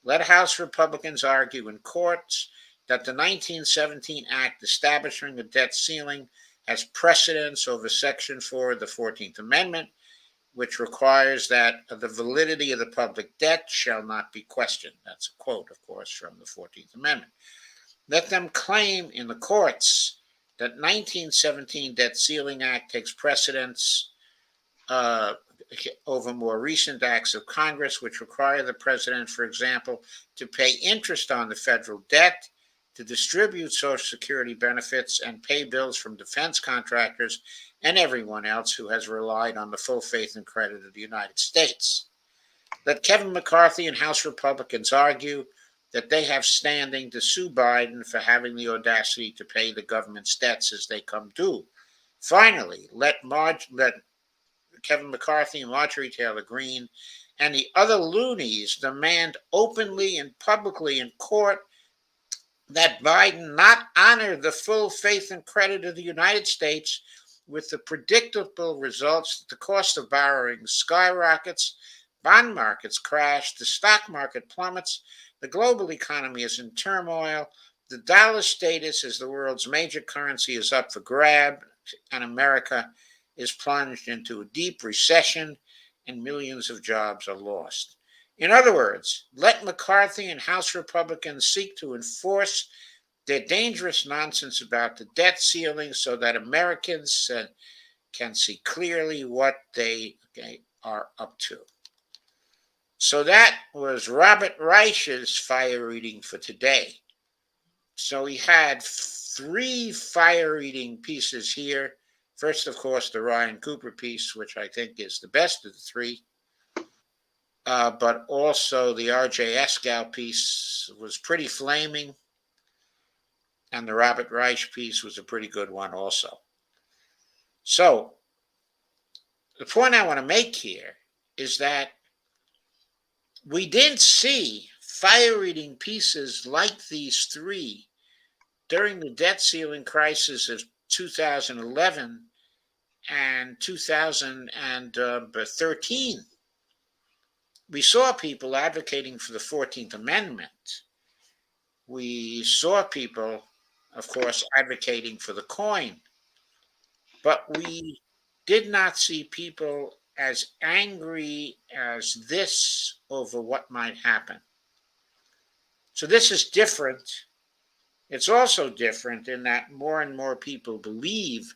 Let House Republicans argue in courts that the 1917 Act establishing a debt ceiling has precedence over Section 4 of the 14th Amendment, which requires that the validity of the public debt shall not be questioned. That's a quote, of course, from the 14th Amendment. Let them claim in the courts that 1917 Debt Ceiling Act takes precedence over more recent acts of Congress, which require the president, for example, to pay interest on the federal debt, to distribute Social Security benefits, and pay bills from defense contractors and everyone else who has relied on the full faith and credit of the United States. Let Kevin McCarthy and House Republicans argue that they have standing to sue Biden for having the audacity to pay the government's debts as they come due. Finally, let Kevin McCarthy and Marjorie Taylor Greene and the other loonies demand openly and publicly in court that Biden not honor the full faith and credit of the United States, with the predictable results that the cost of borrowing skyrockets, bond markets crash, the stock market plummets, the global economy is in turmoil, the dollar status as the world's major currency is up for grab, and America is plunged into a deep recession, and millions of jobs are lost. In other words, let McCarthy and House Republicans seek to enforce their dangerous nonsense about the debt ceiling so that Americans can see clearly what they are up to. So that was Robert Reich's fire reading for today. So we had 3 fire reading pieces here. First, of course, the Ryan Cooper piece, which I think is the best of the 3. But also the R.J. Eskow piece was pretty flaming. And the Robert Reich piece was a pretty good one also. So the point I want to make here is that we didn't see fire-eating pieces like these 3 during the debt ceiling crisis of 2011 and 2013. We saw people advocating for the 14th Amendment. We saw people, of course, advocating for the coin. But we did not see people as angry as this over what might happen. So this is different. It's also different in that more and more people believe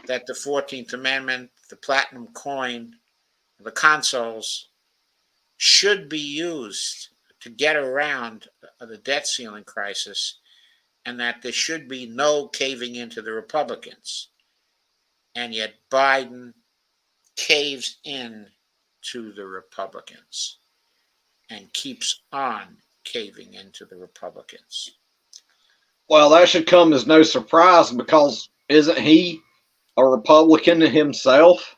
that the 14th Amendment, the platinum coin, the consoles should be used to get around the debt ceiling crisis, and that there should be no caving into the Republicans. And yet Biden caves in to the Republicans and keeps on caving into the Republicans. Well, that should come as no surprise, because isn't he a Republican himself?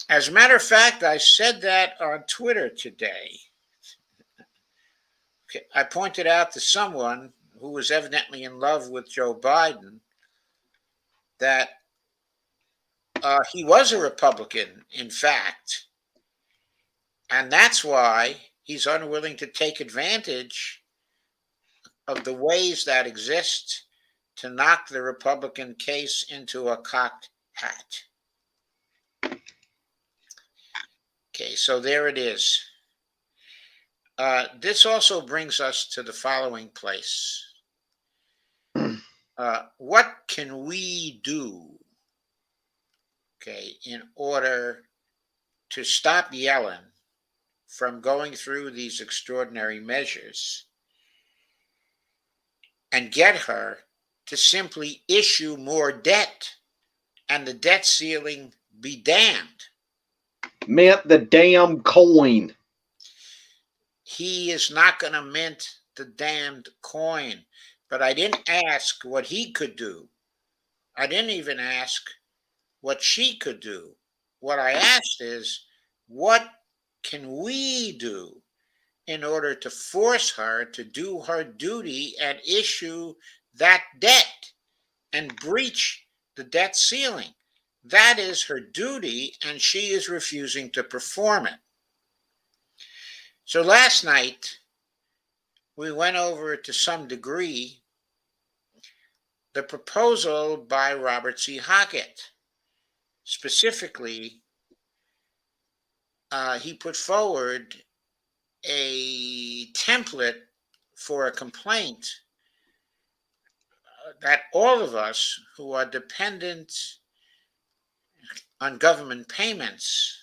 As a matter of fact, I said that on Twitter today. I pointed out to someone who was evidently in love with Joe Biden that he was a Republican, in fact, and that's why he's unwilling to take advantage of the ways that exist to knock the Republican case into a cocked hat. Okay, so there it is. This also brings us to the following place. What can we do, in order to stop Yellen from going through these extraordinary measures and get her to simply issue more debt and the debt ceiling be damned? Mint the damn coin. He is not going to mint the damned coin. But I didn't ask what he could do. I didn't even ask what she could do. What I asked is, what can we do in order to force her to do her duty and issue that debt and breach the debt ceiling? That is her duty, and she is refusing to perform it. So last night, we went over to some degree the proposal by Robert C. Hockett. Specifically, he put forward a template for a complaint that all of us who are dependent on government payments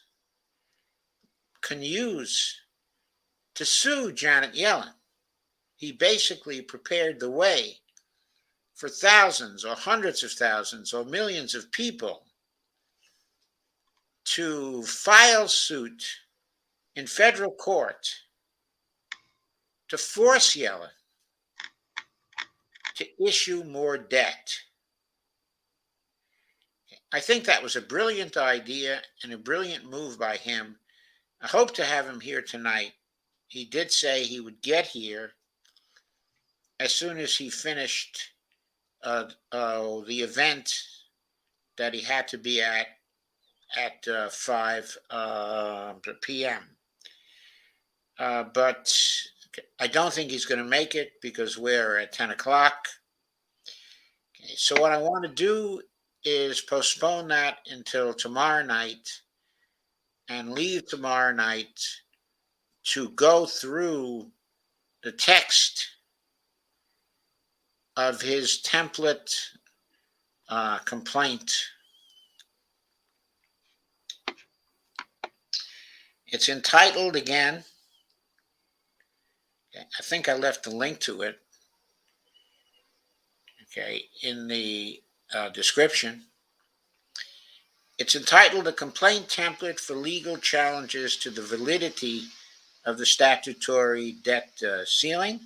can use to sue Janet Yellen. He basically prepared the way for thousands or hundreds of thousands or millions of people to file suit in federal court to force Yellen to issue more debt. I think that was a brilliant idea and a brilliant move by him. I hope to have him here tonight. He did say he would get here as soon as he finished the event that he had to be at 5 p.m. But I don't think he's going to make it because we're at 10 o'clock. Okay, so what I want to do is postpone that until tomorrow night and leave tomorrow night to go through the text of his template complaint. It's entitled again, I think I left the link to it, okay, in the description. It's entitled A Complaint Template for Legal Challenges to the Validity of the Statutory Debt Ceiling.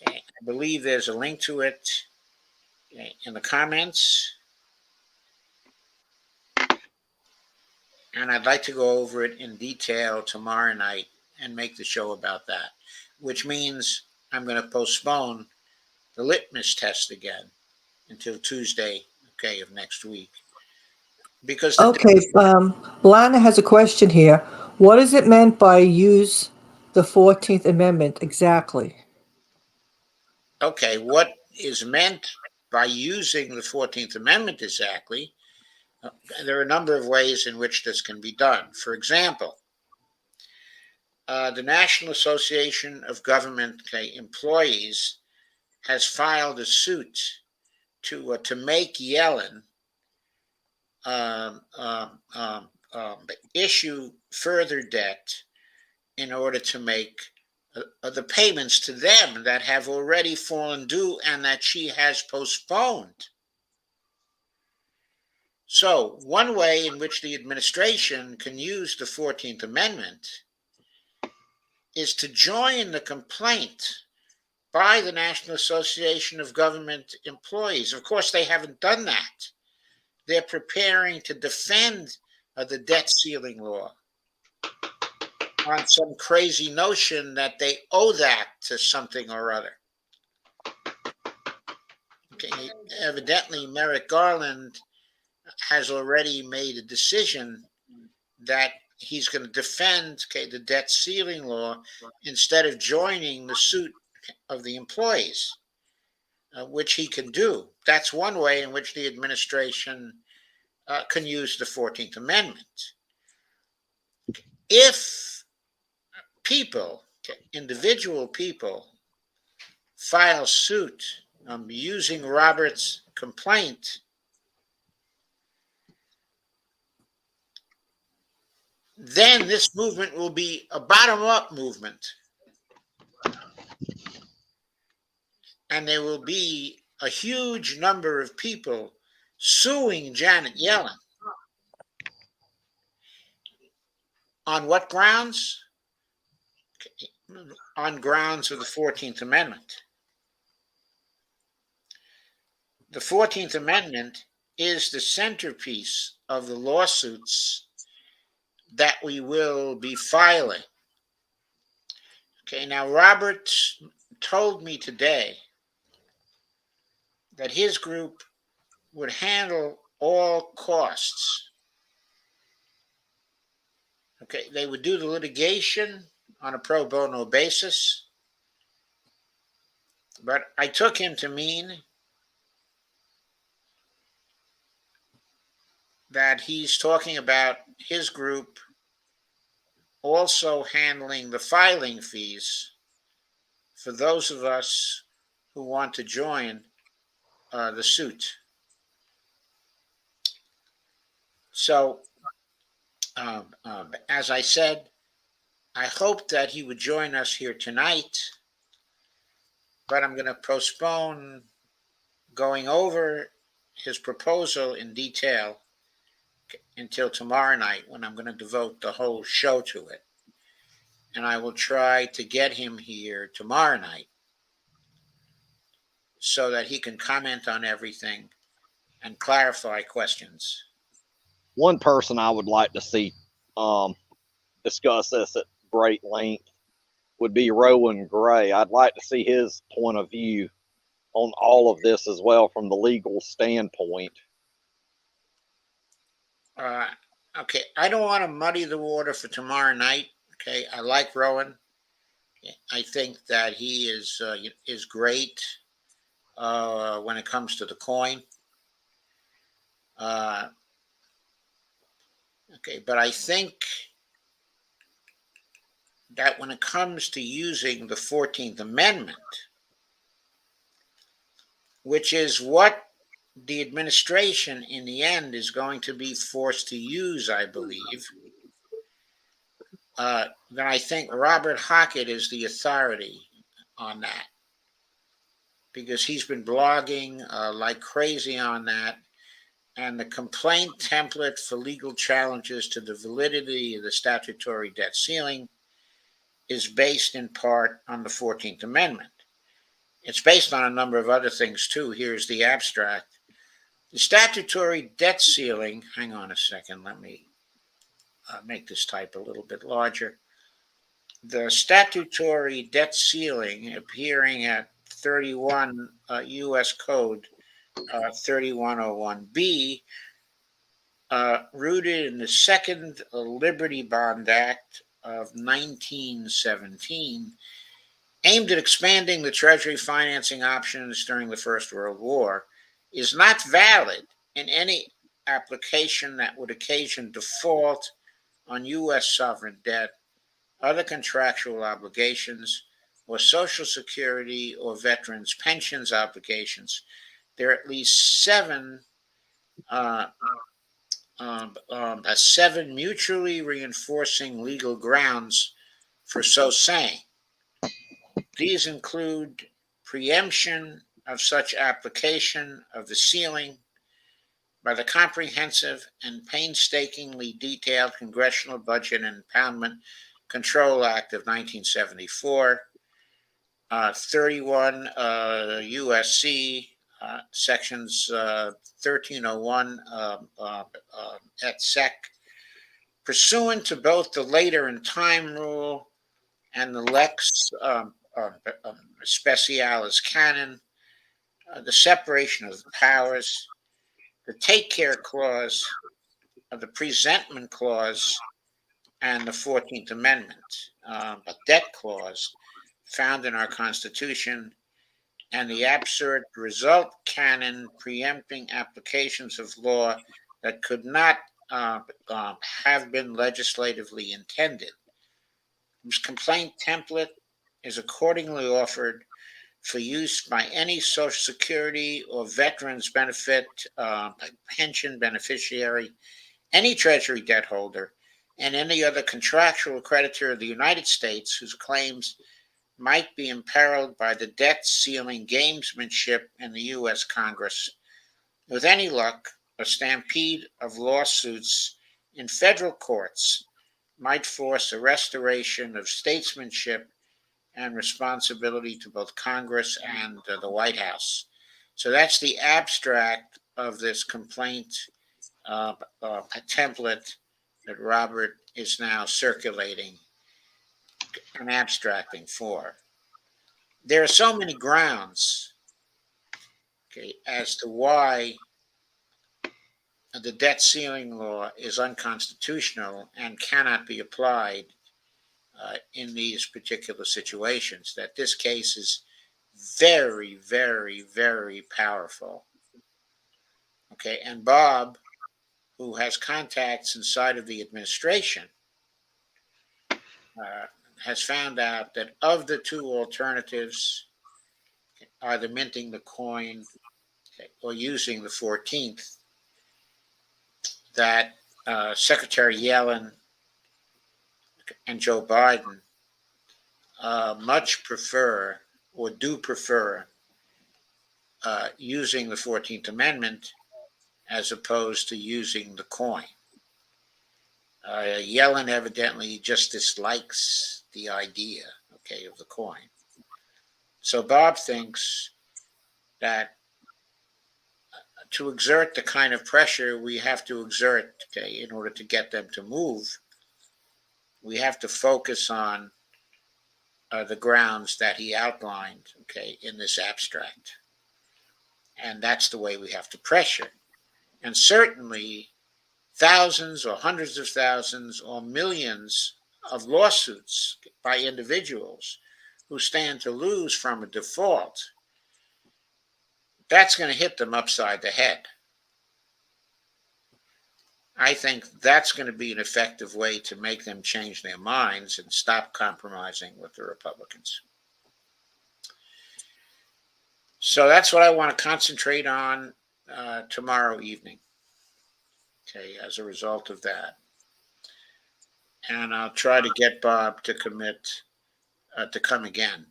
Okay, I believe there's a link to it in the comments. And I'd like to go over it in detail tomorrow night and make the show about that, which means I'm going to postpone the litmus test again until Tuesday, okay, of next week. Because Okay, Lana has a question here. What is it meant by use the 14th Amendment exactly? Okay, what is meant by using the 14th Amendment exactly? There are a number of ways in which this can be done. For example, the National Association of Government Employees has filed a suit to make Yellen issue further debt in order to make the payments to them that have already fallen due and that she has postponed. So, one way in which the administration can use the 14th Amendment is to join the complaint by the National Association of Government Employees. Of course, they haven't done that. They're preparing to defend the debt ceiling law on some crazy notion that they owe that to something or other. Okay, evidently, Merrick Garland has already made a decision that he's going to defend the debt ceiling law instead of joining the suit of the employees, which he can do. That's one way in which the administration can use the 14th Amendment. If people, individual people, file suit using Robert's complaint, then this movement will be a bottom-up movement. And there will be a huge number of people suing Janet Yellen. On what grounds? On grounds of the 14th Amendment. the 14th Amendment is the centerpiece of the lawsuits that we will be filing. Okay, now Robert told me today that his group would handle all costs. Okay, they would do the litigation on a pro bono basis, but I took him to mean that he's talking about his group also handling the filing fees for those of us who want to join the suit. So, as I said, I hoped that he would join us here tonight, but I'm going to postpone going over his proposal in detail until tomorrow night, when I'm going to devote the whole show to it. And I will try to get him here tomorrow night so that he can comment on everything and clarify questions. One person I would like to see discuss this at great length would be Rowan Gray. I'd like to see his point of view on all of this as well from the legal standpoint. Okay, I don't want to muddy the water for tomorrow night. Okay, I like Rowan. I think that he is great when it comes to the coin. Okay, but I think that when it comes to using the 14th Amendment, which is what the administration in the end is going to be forced to use, I believe, then I think Robert Hockett is the authority on that, because he's been blogging like crazy on that. And the complaint template for legal challenges to the validity of the statutory debt ceiling is based in part on the 14th Amendment. It's based on a number of other things too. Here's the abstract. The statutory debt ceiling, hang on a second, let me make this type a little bit larger. The statutory debt ceiling, appearing at 31 U.S. Code 3101B, rooted in the Second Liberty Bond Act of 1917, aimed at expanding the Treasury financing options during the First World War, is not valid in any application that would occasion default on U.S. sovereign debt, other contractual obligations, or Social Security or veterans' pensions obligations. There are at least seven mutually reinforcing legal grounds for so saying. These include preemption of such application of the ceiling by the Comprehensive and painstakingly detailed Congressional Budget and Impoundment Control Act of 1974, 31 U.S.C. Sections 1301 et sec, pursuant to both the later in time rule and the lex specialis canon, the separation of the powers, the take care clause, the presentment clause, and the 14th Amendment, a debt clause found in our Constitution, and the absurd result canon preempting applications of law that could not have been legislatively intended, whose complaint template is accordingly offered for use by any Social Security or veterans benefit pension beneficiary, any Treasury debt holder, and any other contractual creditor of the United States whose claims might be imperiled by the debt ceiling gamesmanship in the U.S. Congress. With any luck, a stampede of lawsuits in federal courts might force a restoration of statesmanship and responsibility to both Congress and the White House. So that's the abstract of this complaint, a template that Robert is now circulating and abstracting for. There are so many grounds, okay, as to why the debt ceiling law is unconstitutional and cannot be applied in these particular situations, that this case is very, very, very powerful. Okay, and Bob, who has contacts inside of the administration, has found out that of the two alternatives, either minting the coin, okay, or using the 14th, that Secretary Yellen and Joe Biden much prefer, or do prefer, using the 14th Amendment as opposed to using the coin. Yellen evidently just dislikes the idea, okay, of the coin. So Bob thinks that to exert the kind of pressure we have to exert, okay, in order to get them to move, we have to focus on the grounds that he outlined, okay, in this abstract. And that's the way we have to pressure. And certainly thousands or hundreds of thousands or millions of lawsuits by individuals who stand to lose from a default, that's going to hit them upside the head. I think that's going to be an effective way to make them change their minds and stop compromising with the Republicans. So that's what I want to concentrate on tomorrow evening, okay, as a result of that. And I'll try to get Bob to commit to come again,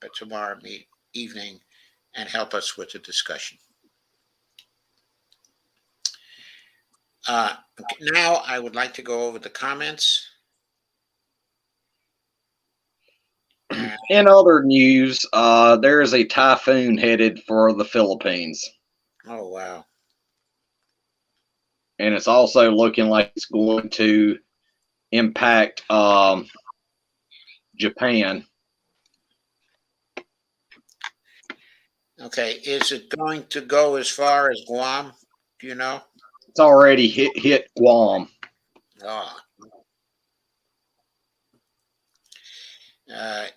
but tomorrow evening, and help us with the discussion. Now I would like to go over the comments. In other news, there is a typhoon headed for the Philippines. Oh, wow. And it's also looking like it's going to impact Japan. Okay, is it going to go as far as Guam? Do you know? It's already hit Guam. Oh.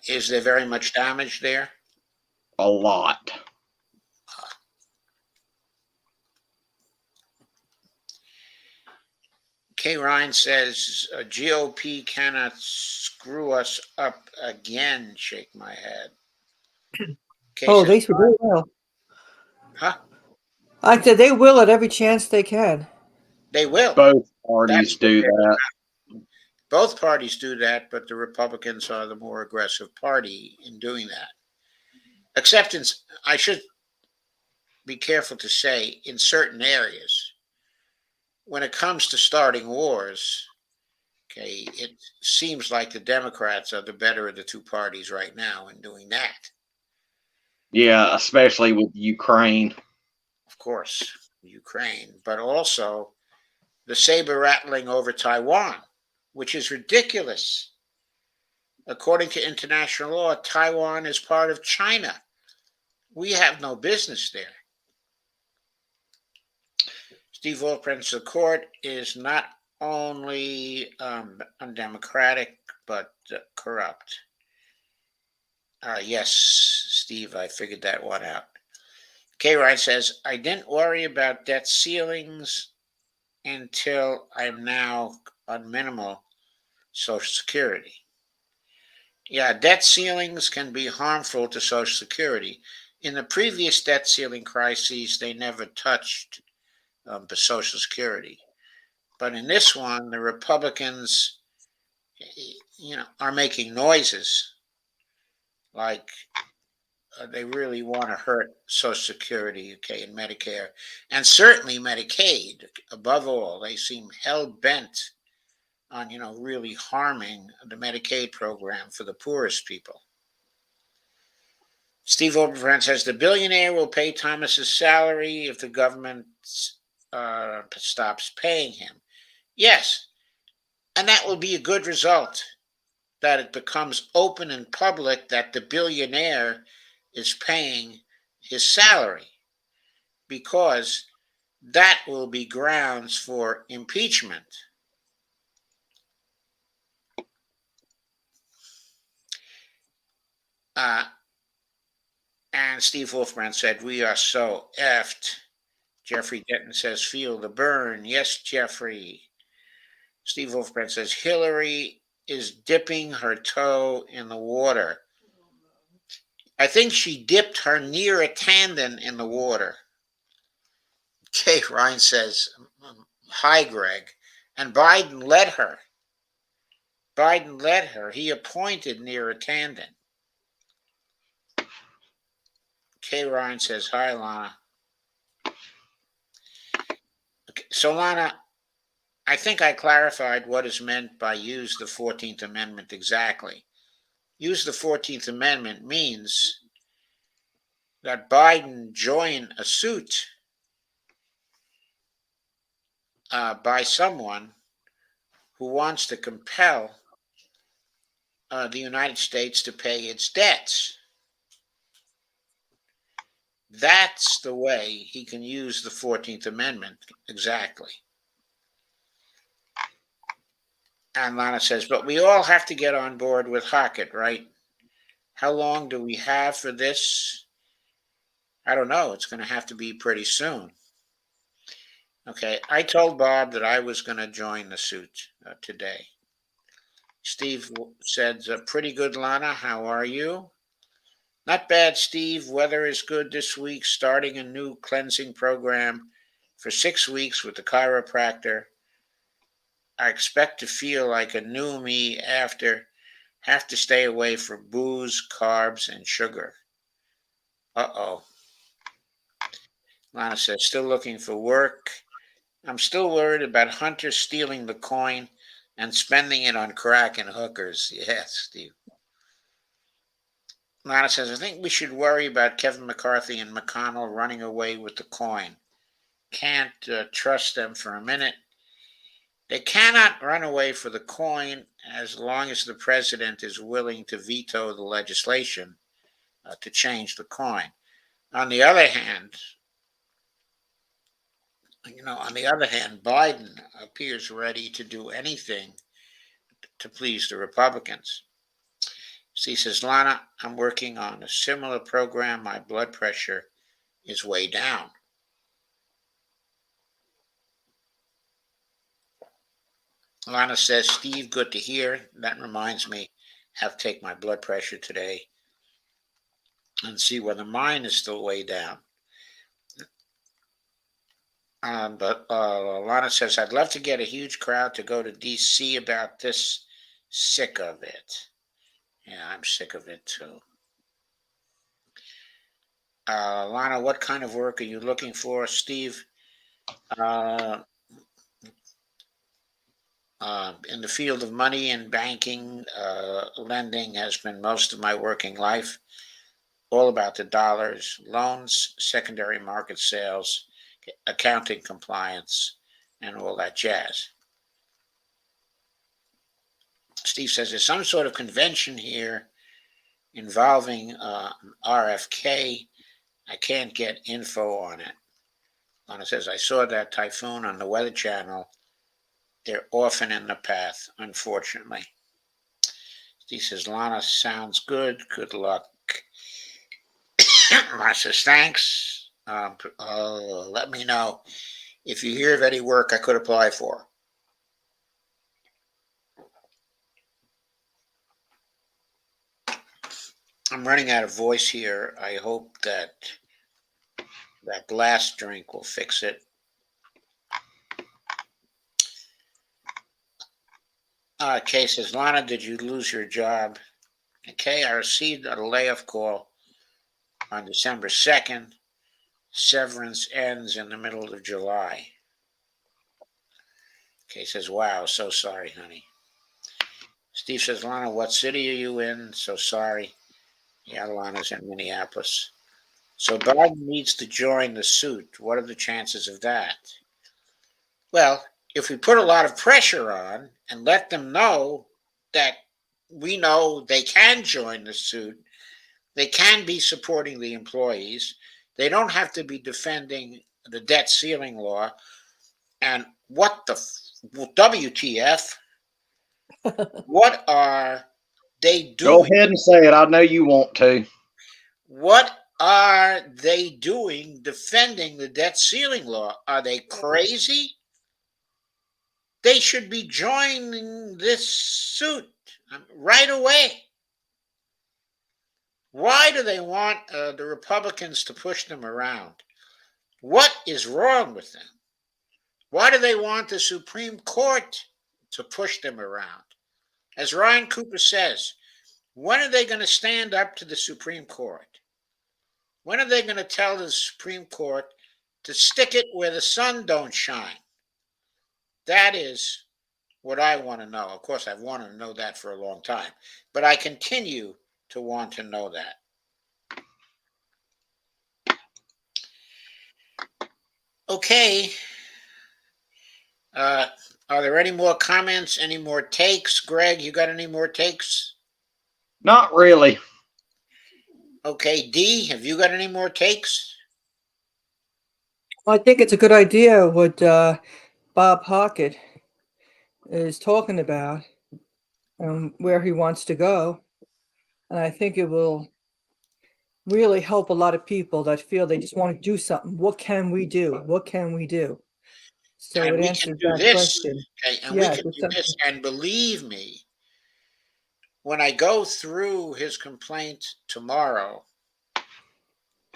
Is there very much damage there? A lot. Kay Ryan says, GOP cannot screw us up again. Shake my head. Kay Oh, says, they sure will. huh? I said they will at every chance they can. They will. Both parties do that. Both parties do that, but the Republicans are the more aggressive party in doing that. Except I should be careful to say, in certain areas. When it comes to starting wars, okay, it seems like the Democrats are the better of the two parties right now in doing that. Yeah, especially with Ukraine. Of course, Ukraine, but also the saber rattling over Taiwan, which is ridiculous. According to international law, Taiwan is part of China. We have no business there. Steve Wolfbrand's court is not only undemocratic, but corrupt. Yes, Steve, I figured that one out. K. Wright says, I didn't worry about debt ceilings until I'm now on minimal Social Security. Yeah, debt ceilings can be harmful to Social Security. In the previous debt ceiling crises, they never touched the Social Security. But in this one, the Republicans, are making noises like they really want to hurt Social Security, okay, and Medicare, and certainly Medicaid. Above all, they seem hell-bent on, really harming the Medicaid program for the poorest people. Steve Oberfran says the billionaire will pay Thomas's salary if the government stops paying him. Yes, and that will be a good result, that it becomes open and public that the billionaire is paying his salary, because that will be grounds for impeachment. And Steve Wolfman said, we are so effed. Jeffrey Denton says, feel the burn. Yes, Jeffrey. Steve Wolfman says, Hillary is dipping her toe in the water. I think she dipped her near a tendon in the water. Kay Ryan says, hi, Greg. And Biden led her. Biden led her. He appointed near a tandon. Kay Ryan says, hi, Lana. Okay, so, Lana, I think I clarified what is meant by use the 14th Amendment exactly. Use the 14th Amendment means that Biden join a suit by someone who wants to compel the United States to pay its debts. That's the way he can use the 14th Amendment exactly. And Lana says, but we all have to get on board with Hockett, right? How long do we have for this? I don't know. It's going to have to be pretty soon. Okay, I told Bob that I was going to join the suit today. Steve said, pretty good, Lana. How are you? Not bad, Steve. Weather is good this week, starting a new cleansing program for 6 weeks with the chiropractor. I expect to feel like a new me after. Have to stay away from booze, carbs, and sugar. Uh-oh. Lana says, still looking for work. I'm still worried about Hunter stealing the coin and spending it on crack and hookers. Yes, Steve. Lana says, I think we should worry about Kevin McCarthy and McConnell running away with the coin. Can't trust them for a minute. They cannot run away for the coin as long as the president is willing to veto the legislation to change the coin. On the other hand, Biden appears ready to do anything to please the Republicans. She says, Lana, I'm working on a similar program. My blood pressure is way down. Lana says, Steve, good to hear. That reminds me, have to take my blood pressure today and see whether mine is still way down. But Lana says, I'd love to get a huge crowd to go to D.C. about this. Sick of it. Yeah, I'm sick of it too. Lana, what kind of work are you looking for? Steve, in the field of money and banking, lending has been most of my working life. All about the dollars, loans, secondary market sales, accounting compliance, and all that jazz. Steve says there's some sort of convention here involving RFK. I can't get info on it. Lana says, I saw that typhoon on the Weather Channel. They're often in the path, unfortunately. Steve says, Lana, sounds good. Good luck. Lana says, thanks. Let me know if you hear of any work I could apply for. I'm running out of voice here. I hope that last drink will fix it. Kay says, Lana, did you lose your job? Okay, I received a layoff call on December 2nd. Severance ends in the middle of July. Kay says, wow, so sorry, honey. Steve says, Lana, what city are you in? So sorry. Yeah, Lana's in Minneapolis. So Biden needs to join the suit. What are the chances of that? Well, if we put a lot of pressure on and let them know that we know they can join the suit, they can be supporting the employees, they don't have to be defending the debt ceiling law. And what the WTF? What are they Go doing? ahead and say it. I know you want to. What are they doing defending the debt ceiling law? Are they crazy? They should be joining this suit right away. Why do they want the Republicans to push them around? What is wrong with them? Why do they want the Supreme Court to push them around? As Ryan Cooper says, when are they going to stand up to the Supreme Court? When are they going to tell the Supreme Court to stick it where the sun don't shine? That is what I want to know. Of course, I've wanted to know that for a long time, but I continue to want to know that. Okay. Are there any more comments? Any more takes? Greg, you got any more takes? Not really. Okay. Dee, have you got any more takes? I think it's a good idea what Bob Hockett is talking about and where he wants to go. And I think it will really help a lot of people that feel they just want to do something. What can we do? What can we do? So And it we can answers do that this. question. Okay. And we Yeah, can just do this. And believe me, when I go through his complaint tomorrow,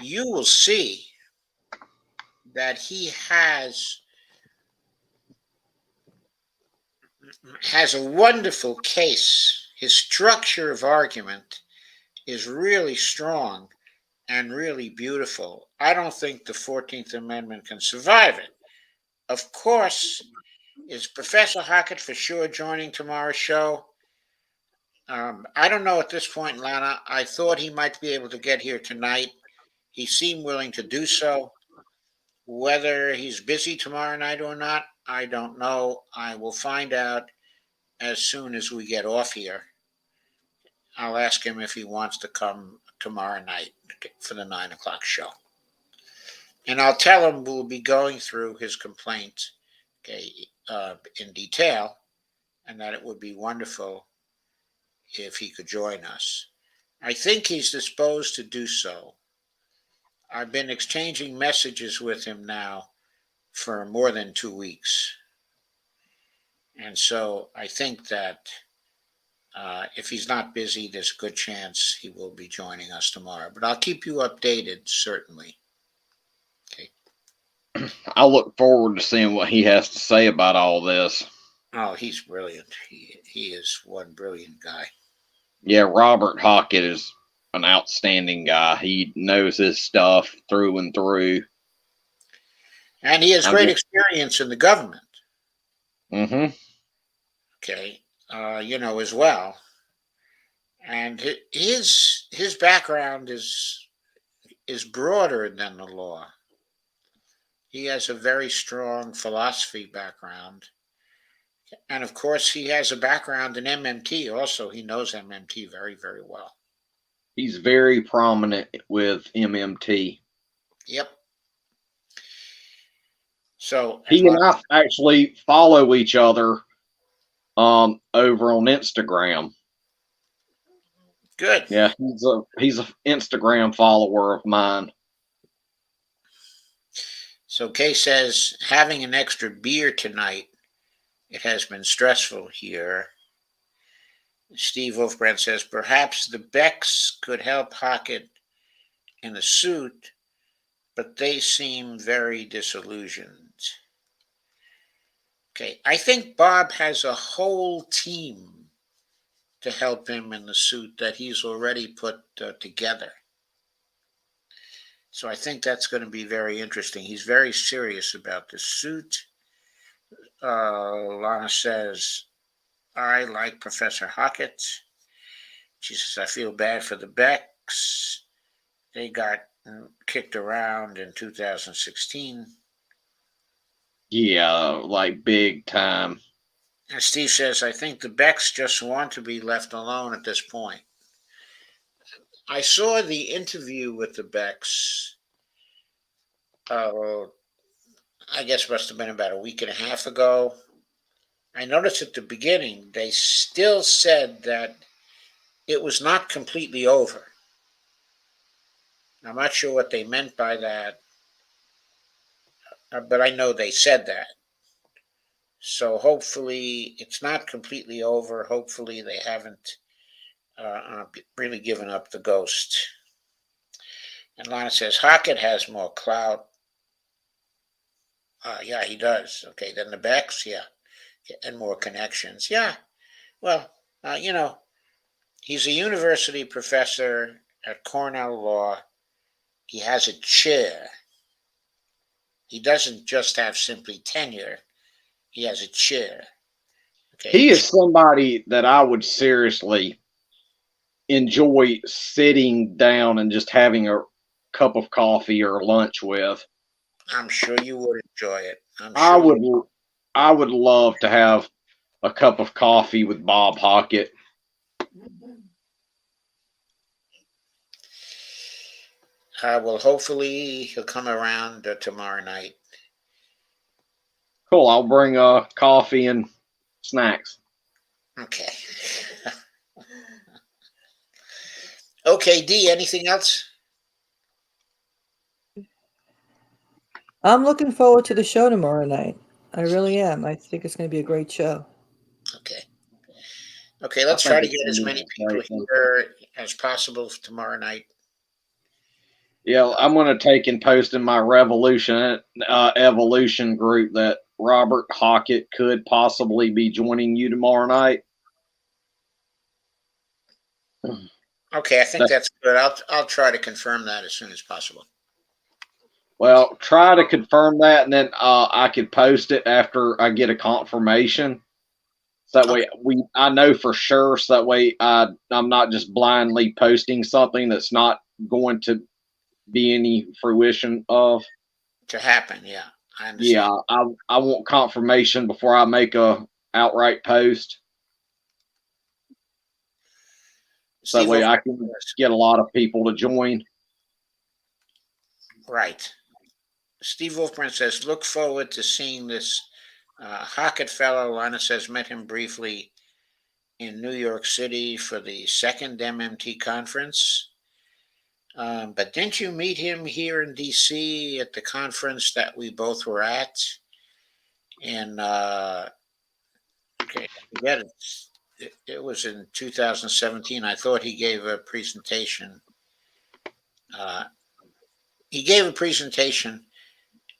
you will see that he has a wonderful case. His structure of argument is really strong and really beautiful. I don't think the 14th Amendment can survive it. Of course, is Professor Hockett for sure joining tomorrow's show? I don't know at this point, Lana. I thought he might be able to get here tonight. He seemed willing to do so. Whether he's busy tomorrow night or not, I don't know. I will find out as soon as we get off here. I'll ask him if he wants to come tomorrow night for the 9 o'clock show. And I'll tell him we'll be going through his complaint, okay, in detail, and that it would be wonderful if he could join us. I think he's disposed to do so. I've been exchanging messages with him now for more than 2 weeks. And so I think that if he's not busy, there's a good chance he will be joining us tomorrow. But I'll keep you updated, certainly. Okay. I look forward to seeing what he has to say about all this. Oh, he's brilliant. He is one brilliant guy. Yeah, Robert Hockett is an outstanding guy. He knows his stuff through and through. And he has great experience in the government. Mm-hmm. Okay. As well. And his background is broader than the law. He has a very strong philosophy background. And of course, he has a background in MMT also. He knows MMT very, very well. He's very prominent with MMT. Yep. So he and I actually follow each other over on Instagram. Good. Yeah, he's a Instagram follower of mine. So Kay says, having an extra beer tonight, it has been stressful here. Steve Wolfbrand says, perhaps the Becks could help Hockett in the suit, but they seem very disillusioned. Okay, I think Bob has a whole team to help him in the suit that he's already put together. So I think that's going to be very interesting. He's very serious about the suit. Lana says, I like Professor Hockett. She says, I feel bad for the Beck. Becks. They got kicked around in 2016. Yeah, like big time. And Steve says, I think the Becks just want to be left alone at this point. I saw the interview with the Becks, I guess must have been about a week and a half ago. I noticed at the beginning, they still said that it was not completely over. I'm not sure what they meant by that, but I know they said that. So hopefully it's not completely over. Hopefully they haven't really given up the ghost. And Lana says, Hockett has more clout. Yeah, he does. Okay, then the Becks, yeah. And more connections. Yeah, well, he's a university professor at Cornell Law. He has a chair. He doesn't just have simply tenure. He has a chair. Okay. He is somebody that I would seriously enjoy sitting down and just having a cup of coffee or lunch with. I'm sure you would enjoy it. I would love to have a cup of coffee with Bob Hockett. Well, hopefully he'll come around tomorrow night. Cool. I'll bring coffee and snacks. Okay. Okay, Dee, anything else? I'm looking forward to the show tomorrow night. I really am. I think it's going to be a great show. Okay. Okay, let's try to get as many people here as possible tomorrow night. Yeah, I'm going to take and post in my evolution group that Robert Hockett could possibly be joining you tomorrow night. Okay, I think that's good. I'll try to confirm that as soon as possible. Well, try to confirm that, and then I could post it after I get a confirmation. So that way I know for sure. So that way I'm not just blindly posting something that's not going to be any fruition of. To happen, yeah. I understand. Yeah, I want confirmation before I make a outright post. So that way I can get a lot of people to join. Right. Steve Wolfman says, look forward to seeing this Hockett fellow. Lana says, met him briefly in New York City for the second MMT conference. But didn't you meet him here in DC at the conference that we both were at? And okay, I forget it was in 2017. I thought he gave a presentation. He gave a presentation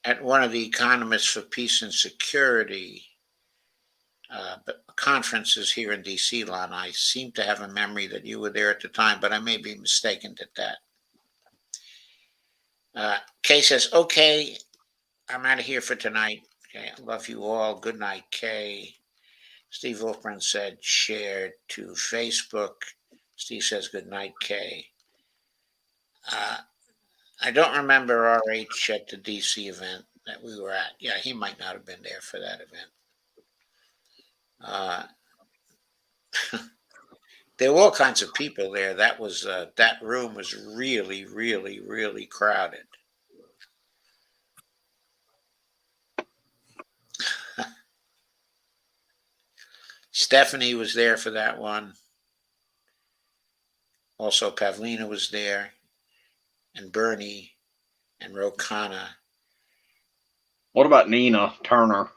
at one of the Economists for Peace and Security conferences here in DC, Lon. I seem to have a memory that you were there at the time, but I may be mistaken at that. Kay says, okay, I'm out of here for tonight. Okay, I love you all. Good night, Kay. Steve Wolfman said, shared to Facebook. Steve says, good night, Kay. I don't remember RH at the DC event that we were at. Yeah, he might not have been there for that event. There were all kinds of people there. That room was really, really, really crowded. Stephanie was there for that one. Also, Pavlina was there, and Bernie, and Rokana. What about Nina Turner?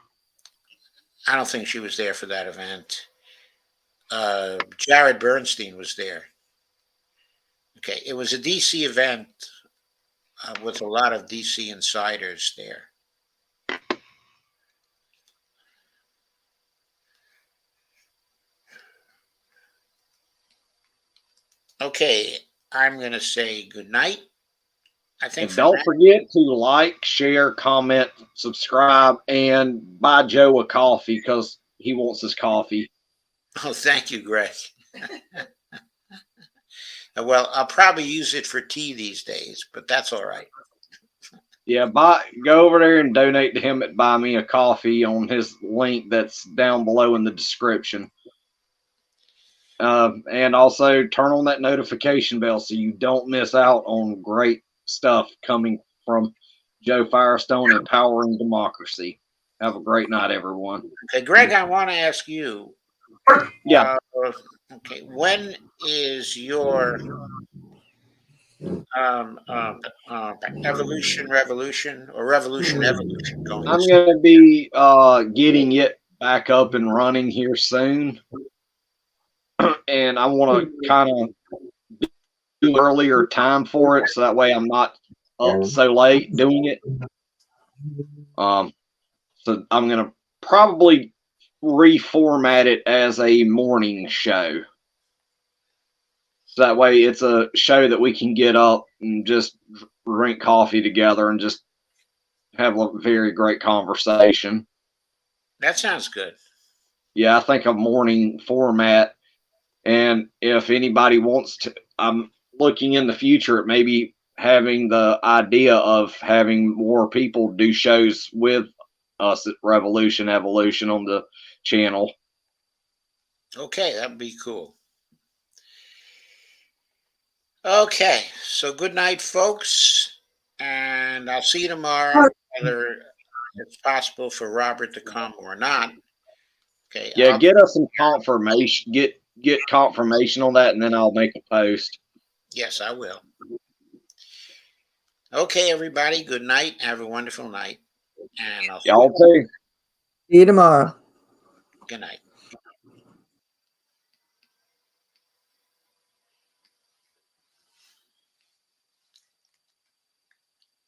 I don't think she was there for that event. Jared Bernstein was there. Okay, it was a DC event with a lot of DC insiders there. Okay, I'm going to say good night. I think. And don't forget to like, share, comment, subscribe, and buy Joe a coffee because he wants his coffee. Oh, thank you, Greg. Well, I'll probably use it for tea these days, but that's all right. Yeah, go over there and donate to him at Buy Me a Coffee on his link that's down below in the description. And also turn on that notification bell so you don't miss out on great stuff coming from Joe Firestone, Empowering Democracy. Have a great night, everyone. Okay, Greg, I want to ask you. Yeah. Okay, when is your evolution revolution or revolution evolution going to I'm start? going to be getting it back up and running here soon. And I want to kind of do earlier time for it so that way I'm not up so late doing it. So I'm going to probably reformat it as a morning show. So that way it's a show that we can get up and just drink coffee together and just have a very great conversation. That sounds good. Yeah, I think a morning format. And if anybody wants to, I'm looking in the future at maybe having the idea of having more people do shows with us at Revolution Evolution on the channel. Okay, that'd be cool. Okay, so good night, folks, and I'll see you tomorrow, whether it's possible for Robert to come or not. Okay, Yeah, get us some confirmation. Get confirmation on that, and then I'll make a post. Yes, I will. Okay, everybody, good night. Have a wonderful night, and I'll see Y'all too. See you tomorrow. Good night.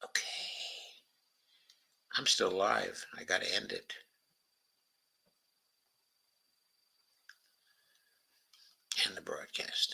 Okay. I'm still live. I got to end it. End the broadcast.